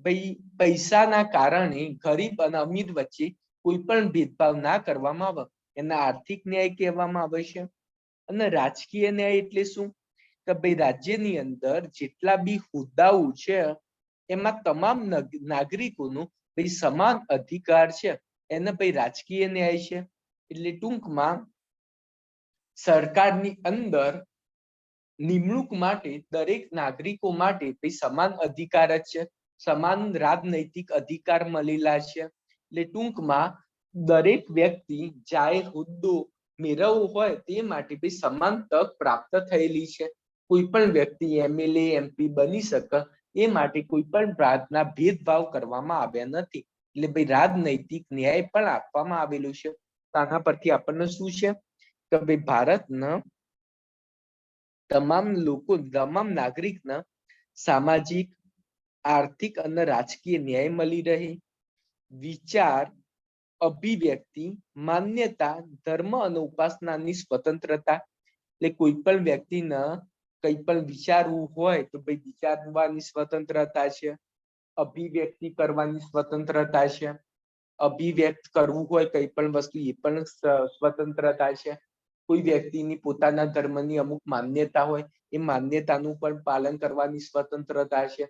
ભાઈ પૈસાના કારણે ગરીબ અને અમીર વચ્ચે કોઈ પણ ભેદભાવ ના કરવામાં આવે એને આર્થિક ન્યાય કહેવામાં આવે છે. અને રાજકીય ન્યાય એટલે શું કે ભાઈ રાજ્યની અંદર જેટલા બી હોદ્દાઓ છે એમાં તમામ નાગરિકોનો ભાઈ સમાન અધિકાર છે, એને ભાઈ રાજકીય ન્યાય છે. એટલે ટૂંકમાં સરકારની અંદર નિમણૂક માટે દરેક નાગરિકો માટે ભાઈ સમાન અધિકાર જ છે, સમાન રાજનૈતિક અધિકાર મળેલા છે. એટલે ટૂંકમાં દરેક વ્યક્તિ જાહેર હોદ્દો મેળવવું હોય તે માટે ભાઈ સમાન તક પ્રાપ્ત થયેલી છે. કોઈ પણ વ્યક્તિ MLA MP બની શકે એ માટે કોઈ પણ જાતના ભેદભાવ કરવામાં આવ્યા નથી. એટલે ભાઈ રાજનૈતિક ન્યાય પણ આપવામાં આવેલું છે. આના પરથી આપણને શું છે કે ભાઈ ભારતના તમામ લોકો, તમામ નાગરિકના સામાજિક, આર્થિક અને રાજકીય ન્યાય મળી રહે. વિચાર, અભિવ્યક્તિ, માન્યતા, ધર્મ અને ઉપાસનાની સ્વતંત્રતા. એટલે કોઈ પણ વ્યક્તિને કંઈ પણ વિચારવું હોય તો ભાઈ વિચારવાની સ્વતંત્રતા છે. અભિવ્યક્તિ કરવાની સ્વતંત્રતા છે. અભિવ્યક્ત કરવું હોય કંઈ પણ વસ્તુ એ પણ સ્વતંત્રતા છે. કોઈ વ્યક્તિની પોતાના ધર્મની અમુક માન્યતા હોય એ માન્યતાનું પણ પાલન કરવાની સ્વતંત્રતા છે.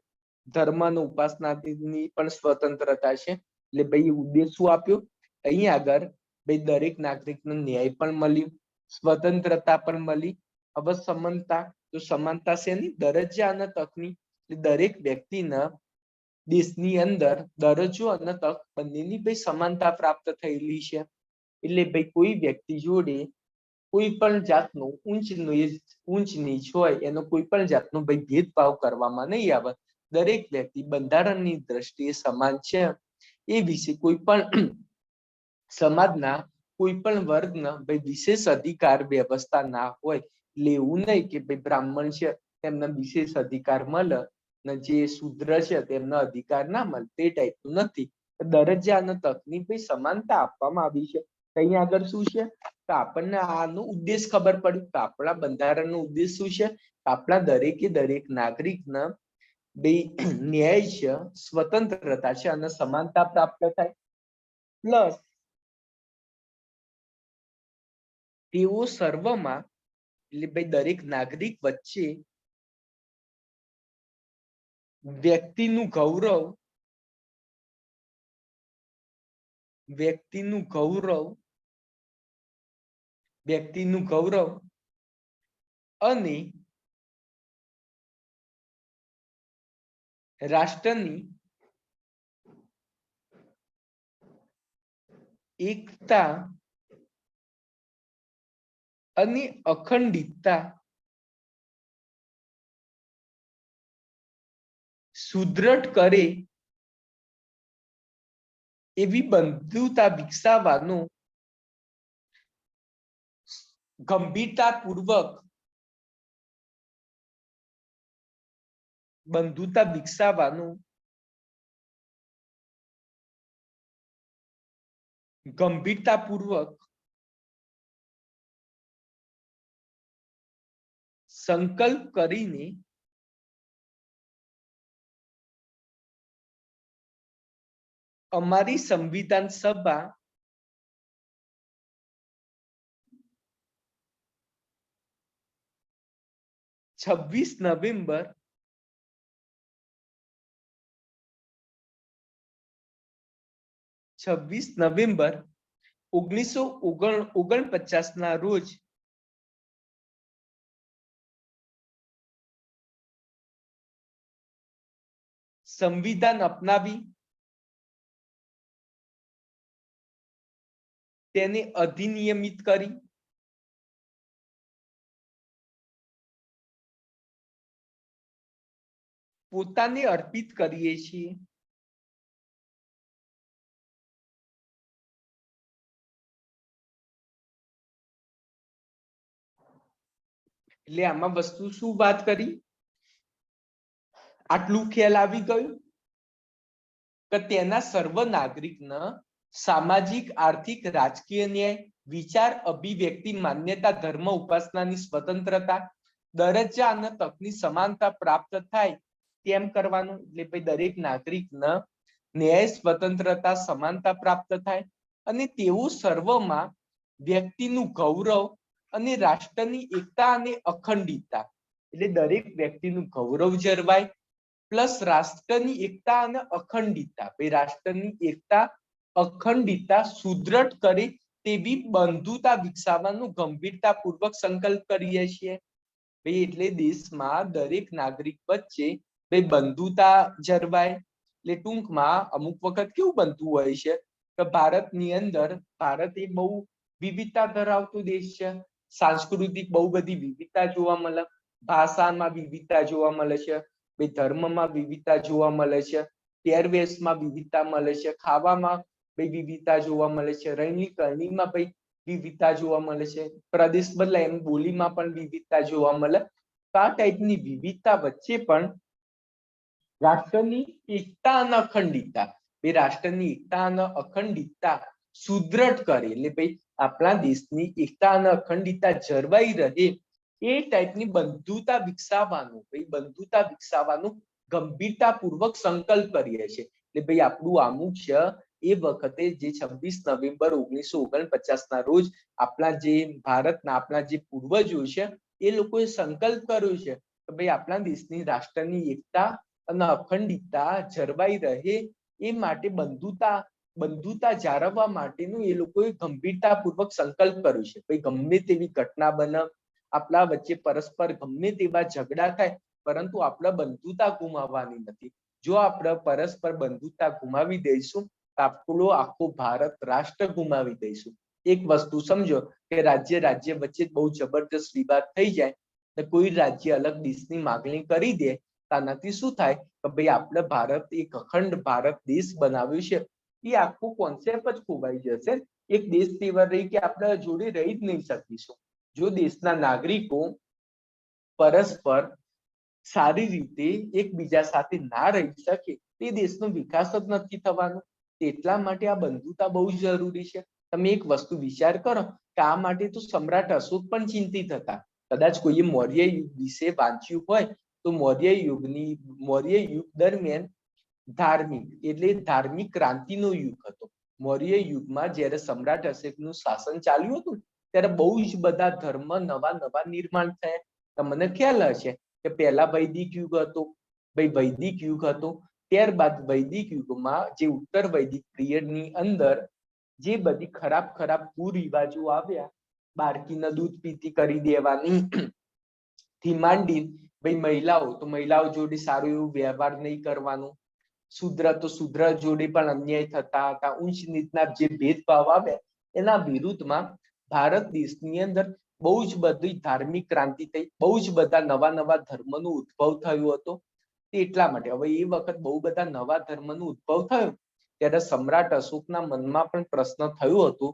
ધર્મ અને ઉપાસનાની પણ સ્વતંત્રતા છે. એટલે ભાઈ ઉદ્દેશ શું આપ્યો અહીં આગળ? ભાઈ દરેક નાગરિકને ન્યાય પણ મળ્યું, સ્વતંત્રતા પણ મળી. હવે સમાનતા, તો સમાનતા છે ની દરજ્જા અને તકની. દરેક વ્યક્તિના દેશની અંદર દરજ્જો અને તક બંનેની ભાઈ સમાનતા પ્રાપ્ત થયેલી છે. એટલે ભાઈ કોઈ વ્યક્તિ જોડે કોઈ પણ જાતનો ઊંચ નીચ હોય એનો કોઈ પણ જાતનો ભાઈ ભેદભાવ કરવામાં નહીં આવે. દરેક વ્યક્તિ બંધારણની દ્રષ્ટિએ સમાન છે. એ વિશે કોઈ પણ સમાજના કોઈ પણ વર્ગના ભાઈ વિશેષ અધિકાર વ્યવસ્થા ના હોય. એટલે એવું નહીં કે ભાઈ બ્રાહ્મણ છે તેમને વિશેષ અધિકાર મળે ને જે શૂદ્ર છે તેમનો અધિકાર ના મળે, તે ટાઈપનું નથી. દરજ્જા અને તકની ભાઈ સમાનતા આપવામાં આવી છે. અહીંયા આગળ શું છે તો આપણને આનો ઉદ્દેશ ખબર પડી કે આપણા બંધારણનો ઉદ્દેશ શું છે? આપણા દરેકે દરેક નાગરિકના ભાઈ ન્યાય છે, સ્વતંત્રતા છે અને સમાનતા પ્રાપ્ત થાય. પ્લસ તેઓ સર્વમાં, એટલે ભાઈ દરેક નાગરિક વચ્ચે વ્યક્તિનું ગૌરવ, વ્યક્તિનું ગૌરવ અને રાષ્ટ્રની એકતા અને અખંડિતતા સુદ્રઢ કરે એવી બંધુતા વિકસાવવાનો ગંભીરતાપૂર્વક સંકલ્પ કરીને અમારી સંવિધાન સભા 26 નવેમ્બર 1949 ના રોજ સંવિધાન અપનાવી તેને અધિનિયમિત કરી પોતાને અર્પિત કરીએ છીએ. એટલે આમાં વસ્તુ શું વાત કરી? આટલું ખ્યાલ આવી ગયું કે તેના સર્વ નાગરિકના સામાજિક, આર્થિક, રાજકીય ન્યાય, વિચાર, અભિવ્યક્તિ, માન્યતા, ધર્મ, ઉપાસનાની સ્વતંત્રતા, દરજ્જા અને તકની સમાનતા પ્રાપ્ત થાય તેમ કરવાનું. એટલે ભાઈ દરેક નાગરિકના ન્યાય, સ્વતંત્રતા, સમાનતા પ્રાપ્ત થાય અને તેવું સર્વમાં વ્યક્તિનું ગૌરવ અને રાષ્ટ્રની એકતા અને અખંડિતતા, એટલે દરેક વ્યક્તિનું ગૌરવ જળવાય પ્લસ રાષ્ટ્રની એકતા અને અખંડિતતા, ભાઈ રાષ્ટ્રની એકતા અખંડિતતા સુદ્રઢ કરે તેવી બંધુતા વિકસાવવાનો ગંભીરતાપૂર્વક સંકલ્પ કરીએ છીએ. ભાઈ એટલે દેશમાં દરેક નાગરિક વચ્ચે ભાઈ બંધુતા જળવાય. એટલે ટૂંકમાં અમુક વખત કેવું બનતું હોય છે કે ભારતની અંદર, ભારત એ બહુ વિવિધતા ધરાવતો દેશ છે. સાંસ્કૃતિક બહુ બધી વિવિધતા જોવા મળે, ભાષામાં વિવિધતા જોવા મળે છે, ભાઈ ધર્મમાં વિવિધતા જોવા મળે છે, પહેરવેશમાં વિવિધતા મળે છે, ખાવામાં ભાઈ વિવિધતા જોવા મળે છે, રહેણી કરણીમાં ભાઈ વિવિધતા જોવા મળે છે, પ્રદેશ બદલાય એમ બોલીમાં પણ વિવિધતા જોવા મળે. તો આ ટાઈપની વિવિધતા વચ્ચે પણ રાષ્ટ્રની એકતા અને અખંડિતતા, એ રાષ્ટ્રની એકતા અને અખંડિતતા સુદ્રઢ કરે, એટલે ભાઈ આપણા દેશની એકતા અને અખંડિતતા જળવાઈ રહે એ ટાઈપની બંધુતા વિકસાવવાનું, ભાઈ બંધુતા વિકસાવવાનું ગંભીરતાપૂર્વક સંકલ્પ કરીએ છીએ. એટલે ભાઈ આપણું આમુખ છે એ વખતે જે 26 નવેમ્બર 1949 ના રોજ આપણા જે ભારતના આપણા જે પૂર્વજો છે એ લોકોએ સંકલ્પ કર્યો છે કે ભાઈ આપણા દેશની રાષ્ટ્રની એકતા અને અખંડિતતા જળવાઈ રહે એ માટે બંધુતા જાળવવા માટેનું એ લોકોએ ગંભીરતાપૂર્વક સંકલ્પ કર્યો છે. ભાઈ ગમે તેવી ઘટના બને, આપણા વચ્ચે પરસ્પર ગમે તેવા ઝઘડા થાય, પરંતુ આપણે બંધુતા ગુમાવવાની નથી. જો આપણે પરસ્પર બંધુતા ગુમાવી દઈશું તો આપણો આખો ભારત રાષ્ટ્ર ગુમાવી દઈશું. એક વસ્તુ સમજો કે રાજ્ય વચ્ચે બહુ જબરદસ્ત વિવાદ થઈ જાય તો કોઈ રાજ્ય અલગ દેશની માગણી કરી દે, આનાથી શું થાય કે ભાઈ આપણે ભારત એક અખંડ ભારત દેશ બનાવ્યું છે એ આખું કોન્સેપ્ટ જ ખોવાઈ જશે. એક દેશ તેવા રહી કે આપણે જોડે રહી જ નહીં શકીશું. જો દેશના નાગરિકો પરસ્પર સારી રીતે એકબીજા સાથે ના રહી શકે તે દેશનો વિકાસ જ નથી થવાનો. એટલા માટે આ બંધુતા બહુ જ જરૂરી છે. તમે એક વસ્તુ વિચાર કરો કે આ માટે તો સમ્રાટ અશોક પણ ચિંતિત હતા. કદાચ કોઈએ મૌર્ય યુગ વિશે વાંચ્યું હોય તો મૌર્ય યુગ દરમિયાન ધાર્મિક ક્રાંતિનો યુગ હતો. મૌર્ય યુગમાં જ્યારે સમ્રાટ અશોકનું શાસન ચાલ્યું હતું ત્યારે બહુ જ બધા ધર્મ નવા નિર્માણ થયા. તમને ખ્યાલ હશે કે પહેલા વૈદિક યુગ હતો, ભાઈ વૈદિક યુગ હતો, ત્યારબાદ વૈદિક યુગમાં જે ઉત્તર વૈદિક પિરિયડની અંદર જે બધી ખરાબ કુરિવાજો આવ્યા, બાળકીને દૂધ પીતી કરી દેવાની થી માંડી ભાઈ મહિલાઓ જોડે સારું એવું વ્યવહાર નહીં કરવાનું, શુદ્ર જોડે પણ અન્યાય થતા હતા, ઊંચ નીચના જે ભેદભાવ આવ્યા એના વિરુદ્ધમાં ભારત દેશની અંદર બહુ જ બધી ધાર્મિક ક્રાંતિ થઈ, બહુ જ બધા નવા ધર્મનો ઉદ્ભવ થયો હતો. એટલા માટે હવે એ વખત બહુ બધા નવા ધર્મનો ઉદ્ભવ થયો ત્યારે સમ્રાટ અશોકના મનમાં પણ પ્રશ્ન થયો હતો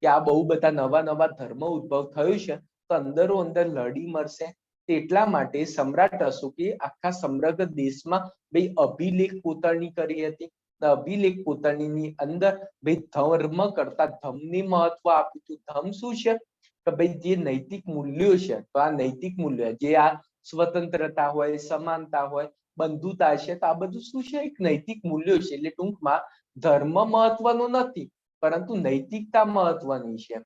કે આ બહુ બધા નવા ધર્મ ઉદ્ભવ થયું છે તો અંદરો અંદર લડી મળશે. એટલા માટે સમ્રાટ અશોકે આખા સમગ્ર દેશમાં ભાઈ અભિલેખ કોતરણી કરી હતી. અભિલેખ કોતરણીની અંદર ભાઈ ધર્મ કરતા ધમને મહત્વ આપ્યું હતું. ધમ શું છે કે ભાઈ જે નૈતિક મૂલ્યો છે, તો આ નૈતિક મૂલ્ય જે આ સ્વતંત્રતા હોય, સમાનતા હોય, બંધુતા છે, તો આ બધું શું છે? એક નૈતિક મૂલ્યો છે. એટલે ટૂંકમાં ધર્મ મહત્વનો નથી પરંતુ નૈતિકતા મહત્વની છે.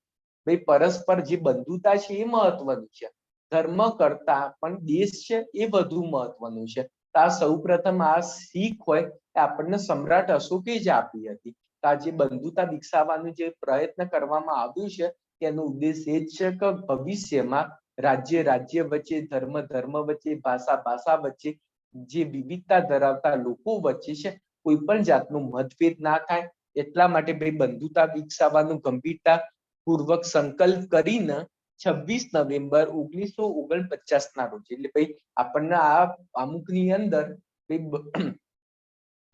ભાઈ પરસ્પર જે બંધુતા છે એ મહત્વની છે. ધર્મ કરતા પણ દેશ છે એ વધુ મહત્વનું છે. આ સૌ પ્રથમ આ શીખ હોય એ આપણને સમ્રાટ અશોકે જ આપી હતી. આ જે બંધુતા વિકસાવવાનું જે પ્રયત્ન કરવામાં આવ્યું છે તેનો ઉદ્દેશ એ જ છે કે ભવિષ્યમાં રાજ્ય વચ્ચે, ધર્મ વચ્ચે, ભાષા વચ્ચે જે વિવિધતા ધરાવતા લોકો વચ્ચે છે કોઈ પણ જાતનો મતભેદ ના થાય. એટલા માટે ભાઈ બંધુતા વિકસાવવાનું ગંભીરતા પૂર્વક સંકલ્પ કરીને 26 નવેમ્બર 1949 ના રોજ, એટલે ભાઈ આપણને આ આમુખની અંદર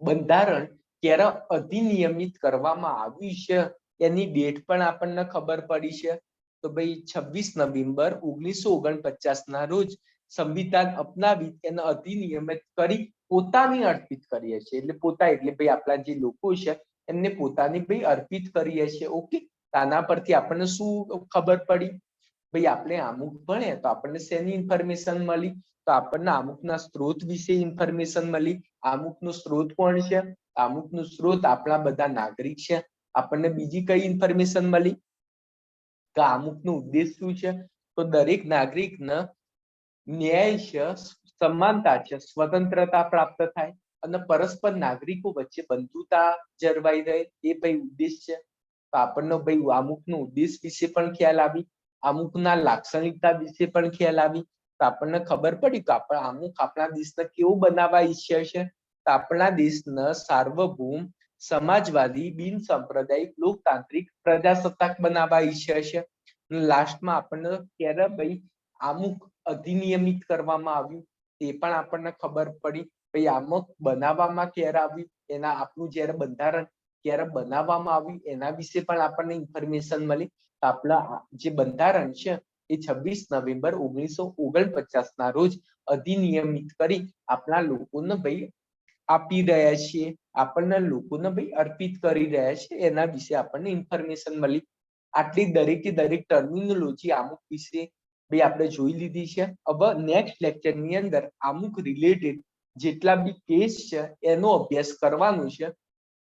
બંધારણ ક્યારે અધિનિયમિત કરવામાં આવ્યું છે એની ડેટ પણ આપણને ખબર પડી છે. તો ભાઈ 26 નવેમ્બર 1949 ના રોજ સંવિધાન અપનાવી એને અધિનિયમિત કરી પોતાની અર્પિત કરીએ છીએ. એટલે ભાઈ આપણા જે લોકો છે એમને પોતાની ભાઈ અર્પિત કરીએ છીએ. ઓકે, આના પરથી આપણને શું ખબર પડી? ભાઈ આપણે આમુખ ભણ્યા તો આપણને શેની ઇન્ફોર્મેશન મળી? તો આપણને આમુખના સ્ત્રોત વિશે ઇન્ફોર્મેશન મળી. આમુખનો સ્ત્રોત કોણ છે? આમુખનો સ્ત્રોત આપણા બધા નાગરિક છે. આપણને બીજી કઈ ઇન્ફોર્મેશન મળી કે આમુખનો ઉદ્દેશ શું છે? તો દરેક નાગરિકને ન્યાય છે, સમાનતા છે, સ્વતંત્રતા પ્રાપ્ત થાય અને પરસ્પર નાગરિકો વચ્ચે બંધુતા જળવાઈ રહે એ ભાઈ ઉદ્દેશ છે. તો આપણને ભાઈ આમુખનો ઉદ્દેશ વિશે પણ ખ્યાલ આવી, અમુકના લાક્ષણિકતા વિશે પણ ખ્યાલ આવી. તો આપણને ખબર પડી કે અમુક આપણા દેશને કેવું બનાવવા ઈચ્છે છે. તો આપણા દેશને સાર્વભૌમ, સમાજવાદી, બિન સાંપ્રદાયિક, લોકતાંત્રિક, પ્રજાસત્તાક બનાવવા ઈચ્છે છે. લાસ્ટમાં આપણને ક્યારે ભાઈ અમુક અધિનિયમિત કરવામાં આવ્યું તે પણ આપણને ખબર પડી. ભાઈ અમુક બનાવવામાં ક્યારે આવ્યું, એના આપણું જયારે બંધારણ ક્યારે બનાવવામાં આવ્યું એના વિશે પણ આપણને ઇન્ફોર્મેશન મળી. આપણા જે બંધારણ છે એ 26 નવેમ્બર 1949 ના રોજ અધિનિયમિત કરી આપણા લોકોને ભાઈ આપી રહ્યા છીએ, આપણને લોકોને ભાઈ અર્પિત કરી રહ્યા છે. એના વિશે આપણને ઇન્ફોર્મેશન મળી. આટલી દરેકે દરેક ટર્મિનોલોજી અમુક વિશે ભાઈ આપણે જોઈ લીધી છે. હવે નેક્સ્ટ લેક્ચર ની અંદર અમુક રિલેટેડ જેટલા બી કેસ છે એનો અભ્યાસ કરવાનો છે.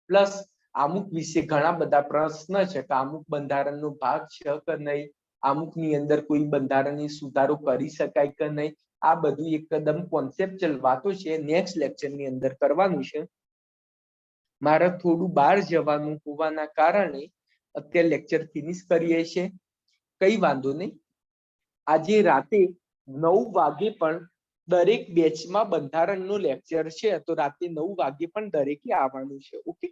પ્લસ અમુક વિશે ઘણા બધા પ્રશ્ન છે કે અમુક બંધારણનો ભાગ છે કે નહીં, અમુક ની અંદર કોઈ બંધારણીય સુધારો કરી શકાય કે નહીં, આ બધું એકદમ કોન્સેપ્ચ્યુઅલ વાતો છે. નેક્સ્ટ લેક્ચર ની અંદર કરવાનું છે. મારે થોડું બહાર જવાનું હોવાના કારણે અત્યારે લેક્ચર ફિનિશ કરીએ છીએ. કઈ વાંધો નહીં. આજે રાતે 9 વાગે પણ દરેક બેચમાં બંધારણનું લેક્ચર છે, તો રાતે 9 વાગે પણ દરેકે આવવાનું છે. ઓકે.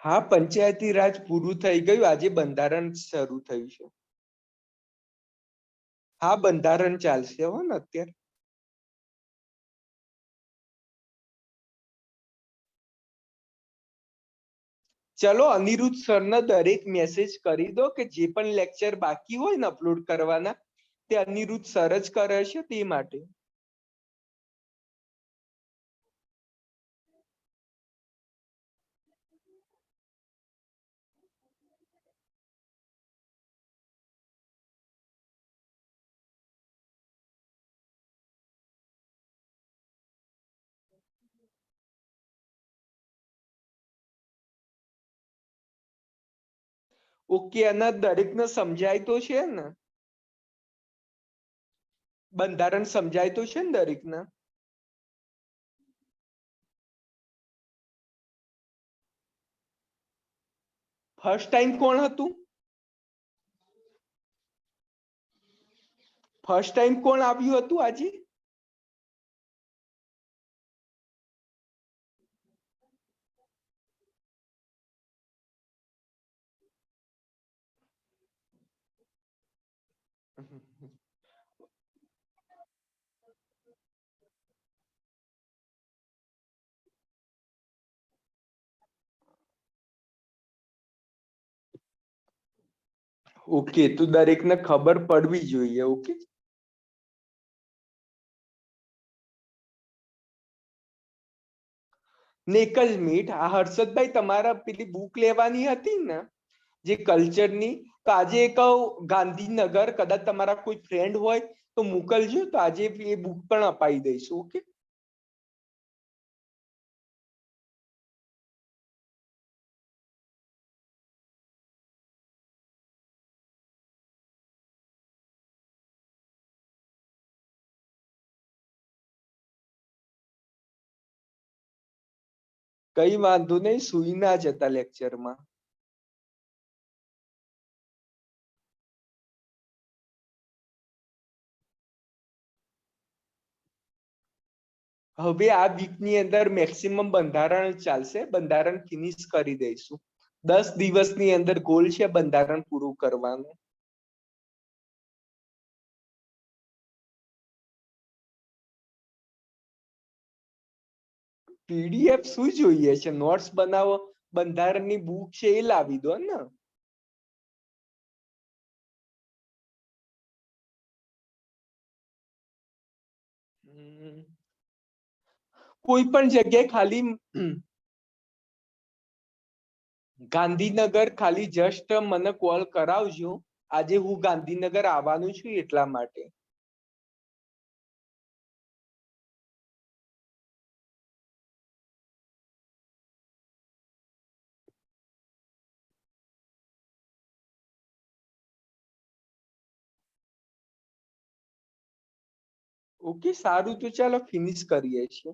હા, પંચાયતી રાજ પૂરું થઈ ગયું. આજે બંધારણ શરૂ થયું છે. હા, બંધારણ ચાલશે હો ને અત્યારે. ચલો અનિરુદ્ધ સરને દરેક મેસેજ કરી દો કે જે પણ લેક્ચર બાકી હોય ને અપલોડ કરવાના તે અનિરુદ્ધ સર જ કરે છે તે માટે. ઓકે, અને દરેકને સમજાય તો છે ને? બંધારણ સમજાય તો છે ને દરેકને? ફર્સ્ટ ટાઈમ કોણ હતું? ફર્સ્ટ ટાઈમ કોણ આવ્યું હતું આજે? ઓકે, તો દરેકને ખબર પડવી જોઈએ. ઓકે. ને એક જ મિનિટ, આ હર્ષદભાઈ તમારા પેલી બુક લેવાની હતી ને જે કલ્ચરની, તો આજે એક ગાંધીનગર કદાચ તમારા કોઈ ફ્રેન્ડ હોય તો મોકલજો, તો આજે એ બુક પણ અપાઈ દઈશું. ઓકે. કઈ વાંધો નહીં, સુઈ ના જતા લેક્ચરમાં. હવે આ વીક ની અંદર મેક્સિમમ બંધારણ ચાલશે, બંધારણ ફિનિશ કરી દઈશું. 10 દિવસની અંદર ગોલ છે બંધારણ પૂરું કરવાનું. પીડીએફ શું જોઈએ છે? નોટ્સ બનાવો, બંધારણની બુક છે એ લાવી દો ને. કોઈ પણ જગ્યાએ ખાલી ગાંધીનગર ખાલી જસ્ટ મને કોલ કરાવજો. આજે હું ગાંધીનગર આવવાનું છું એટલા માટે. ઓકે, સારું, તો ચાલો ફિનિશ કરીએ છીએ.